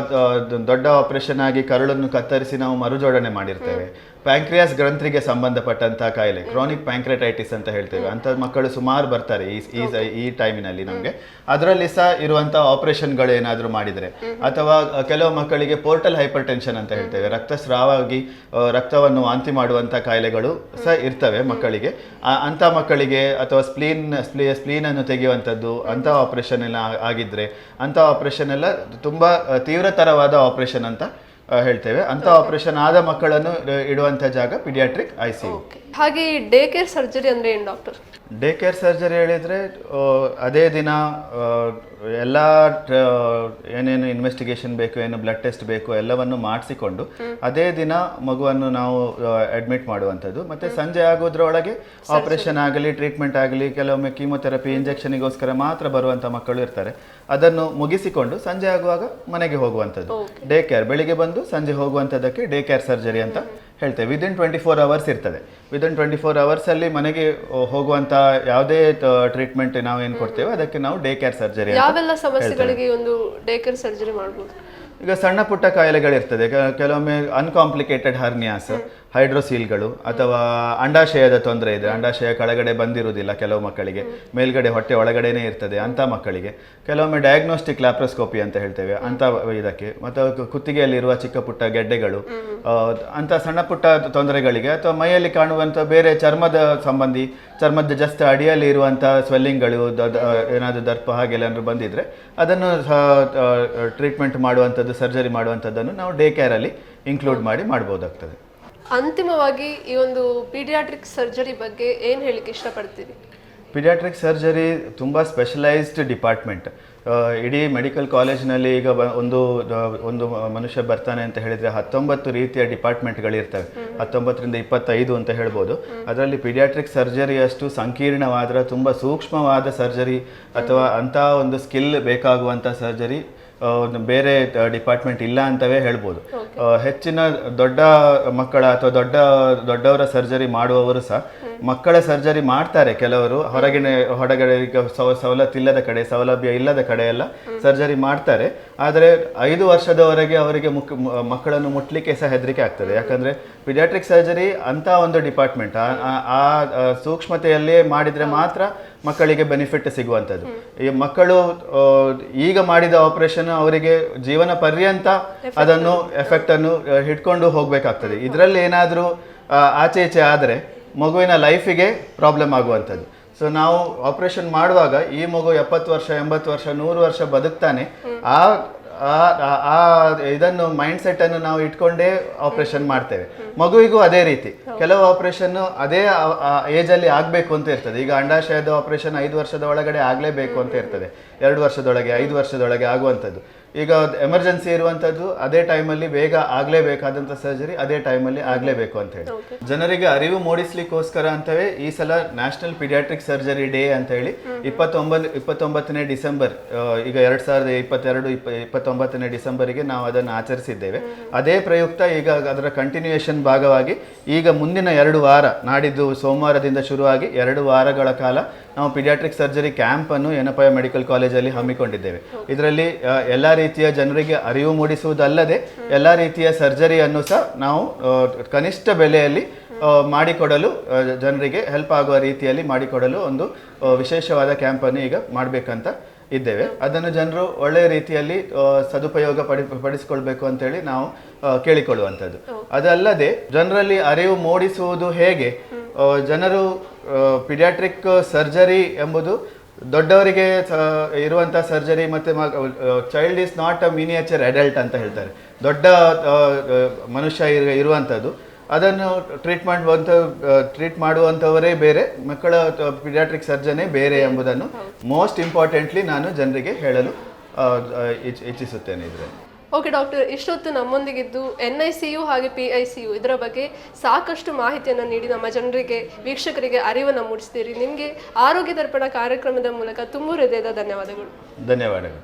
ದೊಡ್ಡ ಆಪರೇಷನ್ ಆಗಿ ಕರುಳನ್ನು ಕತ್ತರಿಸಿ ನಾವು ಮರುಜೋಡಣೆ ಮಾಡಿರ್ತೇವೆ. ಪ್ಯಾಂಕ್ರಿಯಾಸ್ ಗ್ರಂಥಿಗೆ ಸಂಬಂಧಪಟ್ಟಂತ ಕಾಯಿಲೆ, ಕ್ರಾನಿಕ್ ಪ್ಯಾಂಕ್ರೆಟೈಟಿಸ್ ಅಂತ ಹೇಳ್ತೇವೆ, ಅಂತ ಮಕ್ಕಳು ಸುಮಾರು ಬರ್ತಾರೆ ಈ ಟೈಮಿನಲ್ಲಿ ನಮಗೆ. ಅದರಲ್ಲಿ ಸಹ ಇರುವಂಥ ಆಪರೇಷನ್ಗಳು ಏನಾದರೂ ಮಾಡಿದರೆ, ಅಥವಾ ಕೆಲವು ಮಕ್ಕಳಿಗೆ ಪೋರ್ಟಲ್ ಹೈಪರ್ ಟೆನ್ಷನ್ ಅಂತ ಹೇಳ್ತೇವೆ, ರಕ್ತಸ್ರಾವ ಆಗಿ ರಕ್ತವನ್ನು ವಾಂತಿ ಮಾಡುವಂಥ ಕಾಯಿಲೆಗಳು ಸಹ ಇರ್ತವೆ ಮಕ್ಕಳಿಗೆ. ಅಂಥ ಮಕ್ಕಳಿಗೆ ಅಥವಾ ಸ್ಪ್ಲೀನ್ ಅನ್ನು ತೆಗೆಯುವಂಥದ್ದು, ಅಂಥ ಆಪರೇಷನ್ ಎಲ್ಲ ಆಗಿದ್ರೆ, ಅಂಥ ಆಪರೇಷನ್ ಎಲ್ಲ ತುಂಬ ತೀವ್ರತರವಾದ ಆಪರೇಷನ್ ಅಂತ ಹೇಳ್ತೇವೆ. ಅಂತ ಆಪರೇಷನ್ ಆದ ಮಕ್ಕಳನ್ನು ಇಡುವಂಥ ಜಾಗ ಪಿಡಿಯಾಟ್ರಿಕ್ ICU. ಹಾಗೆ ಡೇ ಕೇರ್ ಸರ್ಜರಿ ಅಂದ್ರೆ ಏನು ಡಾಕ್ಟರ್? ಡೇ ಕೇರ್ ಸರ್ಜರಿ ಹೇಳಿದರೆ ಅದೇ ದಿನ ಎಲ್ಲ ಏನೇನು ಇನ್ವೆಸ್ಟಿಗೇಷನ್ ಬೇಕು, ಏನು ಬ್ಲಡ್ ಟೆಸ್ಟ್ ಬೇಕು ಎಲ್ಲವನ್ನು ಮಾಡಿಸಿಕೊಂಡು ಅದೇ ದಿನ ಮಗುವನ್ನು ನಾವು ಅಡ್ಮಿಟ್ ಮಾಡುವಂಥದ್ದು. ಮತ್ತು ಸಂಜೆ ಆಗೋದ್ರೊಳಗೆ ಆಪರೇಷನ್ ಆಗಲಿ ಟ್ರೀಟ್ಮೆಂಟ್ ಆಗಲಿ, ಕೆಲವೊಮ್ಮೆ ಕೀಮೊಥೆರಪಿ ಇಂಜೆಕ್ಷನಿಗೋಸ್ಕರ ಮಾತ್ರ ಬರುವಂಥ ಮಕ್ಕಳು ಇರ್ತಾರೆ. ಅದನ್ನು ಮುಗಿಸಿಕೊಂಡು ಸಂಜೆ ಆಗುವಾಗ ಮನೆಗೆ ಹೋಗುವಂಥದ್ದು ಡೇ ಕೇರ್. ಬೆಳಿಗ್ಗೆ ಬಂದು ಸಂಜೆ ಹೋಗುವಂಥದ್ದಕ್ಕೆ ಡೇ ಕೇರ್ ಸರ್ಜರಿ ಅಂತ ಹೇಳ್ತೇವೆ. ವಿದಿನ್ 24 ಅವರ್ಸ್ ಇರ್ತದೆ. ವಿದಿನ್ 24 ಅವರ್ಸಲ್ಲಿ ಮನೆಗೆ ಹೋಗುವಂಥ ಯಾವುದೇ ಟ್ರೀಟ್ಮೆಂಟ್ ನಾವು ಏನು ಕೊಡ್ತೇವೆ ಅದಕ್ಕೆ ನಾವು ಡೇ ಕೇರ್ ಸರ್ಜರಿ. ಯಾವೆಲ್ಲ ಸಮಸ್ಯೆಗಳಿಗೆ ಒಂದು ಡೇ ಕೇರ್ ಸರ್ಜರಿ ಮಾಡ್ಬೋದು? ಈಗ ಸಣ್ಣ ಪುಟ್ಟ ಕಾಯಿಲೆಗಳಿರ್ತದೆ, ಕೆಲವೊಮ್ಮೆ ಅನ್ಕಾಂಪ್ಲಿಕೇಟೆಡ್ ಹರ್ನಿಯಾಸ್, ಹೈಡ್ರೋಸೀಲ್ಗಳು ಅಥವಾ ಅಂಡಾಶಯದ ತೊಂದರೆ ಇದೆ, ಅಂಡಾಶಯ ಕೆಳಗಡೆ ಬಂದಿರುವುದಿಲ್ಲ ಕೆಲವು ಮಕ್ಕಳಿಗೆ, ಮೇಲ್ಗಡೆ ಹೊಟ್ಟೆ ಒಳಗಡೆನೇ ಇರ್ತದೆ ಅಂಥ ಮಕ್ಕಳಿಗೆ, ಕೆಲವೊಮ್ಮೆ ಡಯಾಗ್ನೋಸ್ಟಿಕ್ ಲ್ಯಾಪ್ರೋಸ್ಕೋಪಿ ಅಂತ ಹೇಳ್ತೇವೆ ಅಂಥ ಇದಕ್ಕೆ, ಮತ್ತು ಕುತ್ತಿಗೆಯಲ್ಲಿರುವ ಚಿಕ್ಕ ಪುಟ್ಟ ಗೆಡ್ಡೆಗಳು, ಅಂಥ ಸಣ್ಣ ಪುಟ್ಟ ತೊಂದರೆಗಳಿಗೆ, ಅಥವಾ ಮೈಯಲ್ಲಿ ಕಾಣುವಂಥ ಬೇರೆ ಚರ್ಮದ ಸಂಬಂಧಿ, ಚರ್ಮದ ಜಸ್ಟ್ ಅಡಿಯಲ್ಲಿ ಇರುವಂಥ ಸ್ವೆಲ್ಲಿಂಗ್ಗಳು, ಏನಾದರೂ ದರ್ಪ ಹಾಗೆಲ್ಲ ಬಂದಿದ್ರೆ ಅದನ್ನು ಟ್ರೀಟ್ಮೆಂಟ್ ಮಾಡುವಂಥದ್ದು, ಸರ್ಜರಿ ಮಾಡುವಂಥದ್ದನ್ನು ನಾವು ಡೇ ಕೇರಲ್ಲಿ ಇನ್ಕ್ಲೂಡ್ ಮಾಡಿ ಮಾಡ್ಬೋದಾಗ್ತದೆ. ಅಂತಿಮವಾಗಿ ಈ ಒಂದು ಪೀಡಿಯಾಟ್ರಿಕ್ ಸರ್ಜರಿ ಬಗ್ಗೆ ಏನು ಹೇಳಿಕ್ಕೆ ಇಷ್ಟಪಡ್ತೀರಿ? ಪೀಡಿಯಾಟ್ರಿಕ್ ಸರ್ಜರಿ ತುಂಬ ಸ್ಪೆಷಲೈಸ್ಡ್ ಡಿಪಾರ್ಟ್ಮೆಂಟ್. ಇಡೀ ಮೆಡಿಕಲ್ ಕಾಲೇಜ್ನಲ್ಲಿ ಈಗ ಒಂದು ಮನುಷ್ಯ ಬರ್ತಾನೆ ಅಂತ ಹೇಳಿದರೆ 19 ರೀತಿಯ ಡಿಪಾರ್ಟ್ಮೆಂಟ್ಗಳಿರ್ತವೆ, 19ರಿಂದ 25 ಅಂತ ಹೇಳ್ಬೋದು. ಅದರಲ್ಲಿ ಪೀಡಿಯಾಟ್ರಿಕ್ ಸರ್ಜರಿ ಅಷ್ಟು ಸಂಕೀರ್ಣವಾದ, ತುಂಬ ಸೂಕ್ಷ್ಮವಾದ ಸರ್ಜರಿ ಅಥವಾ ಅಂಥ ಒಂದು ಸ್ಕಿಲ್ ಬೇಕಾಗುವಂಥ ಸರ್ಜರಿ ಬೇರೆ ಡಿಪಾರ್ಟ್ಮೆಂಟ್ ಇಲ್ಲ ಅಂತವೇ ಹೇಳ್ಬೋದು. ಹೆಚ್ಚಿನ ದೊಡ್ಡ ಮಕ್ಕಳ ಅಥವಾ ದೊಡ್ಡವರ ಸರ್ಜರಿ ಮಾಡುವವರು ಸಹ ಮಕ್ಕಳ ಸರ್ಜರಿ ಮಾಡ್ತಾರೆ. ಕೆಲವರು ಹೊರಗಡೆ ಸವಲತ್ತಿಲ್ಲದ ಕಡೆ, ಸೌಲಭ್ಯ ಇಲ್ಲದ ಕಡೆ ಎಲ್ಲ ಸರ್ಜರಿ ಮಾಡ್ತಾರೆ. ಆದರೆ 5 ವರ್ಷದವರೆಗೆ ಅವರಿಗೆ ಮಕ್ಕಳನ್ನು ಮುಟ್ಲಿಕ್ಕೆ ಸಹ ಹೆದರಿಕೆ ಆಗ್ತದೆ. ಯಾಕಂದರೆ ಪೀಡಿಯಾಟ್ರಿಕ್ ಸರ್ಜರಿ ಅಂತ ಒಂದು ಡಿಪಾರ್ಟ್ಮೆಂಟ್, ಆ ಸೂಕ್ಷ್ಮತೆಯಲ್ಲೇ ಮಾಡಿದರೆ ಮಾತ್ರ ಮಕ್ಕಳಿಗೆ ಬೆನಿಫಿಟ್ ಸಿಗುವಂಥದ್ದು. ಈ ಮಕ್ಕಳು ಈಗ ಮಾಡಿದ ಆಪರೇಷನ್ ಅವರಿಗೆ ಜೀವನ ಪರ್ಯಂತ ಅದನ್ನು ಎಫೆಕ್ಟನ್ನು ಹಿಡ್ಕೊಂಡು ಹೋಗಬೇಕಾಗ್ತದೆ. ಇದರಲ್ಲಿ ಏನಾದರೂ ಆಚೆ ಈಚೆ ಆದರೆ ಮಗುವಿನ ಲೈಫಿಗೆ ಪ್ರಾಬ್ಲಮ್ ಆಗುವಂಥದ್ದು. ಸೊ ನಾವು ಆಪರೇಷನ್ ಮಾಡುವಾಗ ಈ ಮಗು 70 ವರ್ಷ, 80 ವರ್ಷ, 100 ವರ್ಷ ಬದುಕ್ತಾನೆ, ಇದನ್ನು ಮೈಂಡ್ ಸೆಟ್ ಅನ್ನು ನಾವು ಇಟ್ಕೊಂಡೇ ಆಪರೇಷನ್ ಮಾಡ್ತೇವೆ. ಮಗುವಿಗೂ ಅದೇ ರೀತಿ ಕೆಲವು ಆಪರೇಷನ್ ಅದೇ ಏಜ್ ಅಲ್ಲಿ ಆಗ್ಬೇಕು ಅಂತ ಇರ್ತದೆ. ಈಗ ಅಂಡಾಶಯದ ಆಪರೇಷನ್ 5 ವರ್ಷದ ಒಳಗಡೆ ಆಗ್ಲೇಬೇಕು ಅಂತ ಇರ್ತದೆ, 2 ವರ್ಷದೊಳಗೆ, 5 ವರ್ಷದೊಳಗೆ ಆಗುವಂಥದ್ದು. ಈಗ ಎಮರ್ಜೆನ್ಸಿ ಇರುವಂಥದ್ದು ಅದೇ ಟೈಮಲ್ಲಿ ಬೇಗ ಆಗಲೇಬೇಕಾದಂಥ ಸರ್ಜರಿ ಅದೇ ಟೈಮಲ್ಲಿ ಆಗಲೇಬೇಕು ಅಂತ ಹೇಳಿ ಜನರಿಗೆ ಅರಿವು ಮೂಡಿಸ್ಲಿಕ್ಕೋಸ್ಕರ ಅಂತವೇ ಈ ಸಲ ನ್ಯಾಷನಲ್ ಪೀಡಿಯಾಟ್ರಿಕ್ ಸರ್ಜರಿ ಡೇ ಅಂತ ಹೇಳಿ 29ನೇ ಡಿಸೆಂಬರ್, ಈಗ 2022-29ನೇ ಡಿಸೆಂಬರಿಗೆ ನಾವು ಅದನ್ನು ಆಚರಿಸಿದ್ದೇವೆ. ಅದೇ ಪ್ರಯುಕ್ತ ಈಗ ಅದರ ಕಂಟಿನ್ಯೂಯೇಷನ್ ಭಾಗವಾಗಿ ಈಗ ಮುಂದಿನ 2 ವಾರ, ನಾಡಿದ್ದು ಸೋಮವಾರದಿಂದ ಶುರುವಾಗಿ 2 ವಾರಗಳ ಕಾಲ ನಾವು ಪೀಡಿಯಾಟ್ರಿಕ್ ಸರ್ಜರಿ ಕ್ಯಾಂಪ್ ಅನ್ನು ಯೆನೆಪೋಯ ಮೆಡಿಕಲ್ ಕಾಲೇಜಲ್ಲಿ ಹಮ್ಮಿಕೊಂಡಿದ್ದೇವೆ. ಇದರಲ್ಲಿ ಎಲ್ಲ ರೀತಿಯ ಜನರಿಗೆ ಅರಿವು ಮೂಡಿಸುವುದಲ್ಲದೆ ಎಲ್ಲ ರೀತಿಯ ಸರ್ಜರಿಯನ್ನು ಸಹ ನಾವು ಕನಿಷ್ಠ ಬೆಲೆಯಲ್ಲಿ ಮಾಡಿಕೊಡಲು, ಜನರಿಗೆ ಹೆಲ್ಪ್ ಆಗುವ ರೀತಿಯಲ್ಲಿ ಮಾಡಿಕೊಡಲು ಒಂದು ವಿಶೇಷವಾದ ಕ್ಯಾಂಪನ್ನು ಈಗ ಮಾಡಬೇಕಂತ ಇದ್ದೇವೆ. ಅದನ್ನು ಜನರು ಒಳ್ಳೆಯ ರೀತಿಯಲ್ಲಿ ಸದುಪಯೋಗ ಪಡಿಸಿಕೊಳ್ಬೇಕು ಅಂತೇಳಿ ನಾವು ಕೇಳಿಕೊಳ್ಳುವಂಥದ್ದು. ಅದಲ್ಲದೆ ಜನರಲ್ಲಿ ಅರಿವು ಮೂಡಿಸುವುದು ಹೇಗೆ, ಜನರು ಪೀಡಿಯಾಟ್ರಿಕ್ ಸರ್ಜರಿ ಎಂಬುದು ದೊಡ್ಡವರಿಗೆ ಇರುವಂಥ ಸರ್ಜರಿ, ಮತ್ತು child is not a miniature adult ಅಂತ ಹೇಳ್ತಾರೆ. ದೊಡ್ಡ ಮನುಷ್ಯ ಇರುವಂಥದ್ದು, ಅದನ್ನು ಟ್ರೀಟ್ ಮಾಡುವಂಥವರೇ ಬೇರೆ, ಮಕ್ಕಳ ಪೀಡಿಯಾಟ್ರಿಕ್ ಸರ್ಜನೇ ಬೇರೆ ಎಂಬುದನ್ನು ಮೋಸ್ಟ್ ಇಂಪಾರ್ಟೆಂಟ್ಲಿ ನಾನು ಜನರಿಗೆ ಹೇಳಲು ಇಚ್ಛಿಸುತ್ತೇನೆ. ಇದರಲ್ಲಿ ಓಕೆ ಡಾಕ್ಟರ್, ಇಷ್ಟೊತ್ತು ನಮ್ಮೊಂದಿಗಿದ್ದು NICU ಹಾಗೆ PICU ಇದರ ಬಗ್ಗೆ ಸಾಕಷ್ಟು ಮಾಹಿತಿಯನ್ನು ನೀಡಿ ನಮ್ಮ ಜನರಿಗೆ, ವೀಕ್ಷಕರಿಗೆ ಅರಿವನ್ನು ಮೂಡಿಸ್ತೀರಿ. ನಿಮಗೆ ಆರೋಗ್ಯ ದರ್ಪಣ ಕಾರ್ಯಕ್ರಮದ ಮೂಲಕ ತುಂಬ ಹೃದಯದ ಧನ್ಯವಾದಗಳು. ಧನ್ಯವಾದಗಳು.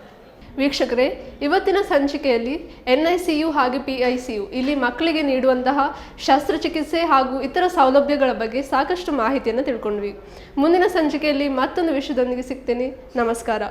ವೀಕ್ಷಕರೇ, ಇವತ್ತಿನ ಸಂಚಿಕೆಯಲ್ಲಿ NICU ಹಾಗೆ PICU ಇಲ್ಲಿ ಮಕ್ಕಳಿಗೆ ನೀಡುವಂತಹ ಶಸ್ತ್ರಚಿಕಿತ್ಸೆ ಹಾಗೂ ಇತರ ಸೌಲಭ್ಯಗಳ ಬಗ್ಗೆ ಸಾಕಷ್ಟು ಮಾಹಿತಿಯನ್ನು ತಿಳ್ಕೊಂಡ್ವಿ. ಮುಂದಿನ ಸಂಚಿಕೆಯಲ್ಲಿ ಮತ್ತೊಂದು ವಿಷಯದೊಂದಿಗೆ ಸಿಗ್ತೀನಿ. ನಮಸ್ಕಾರ.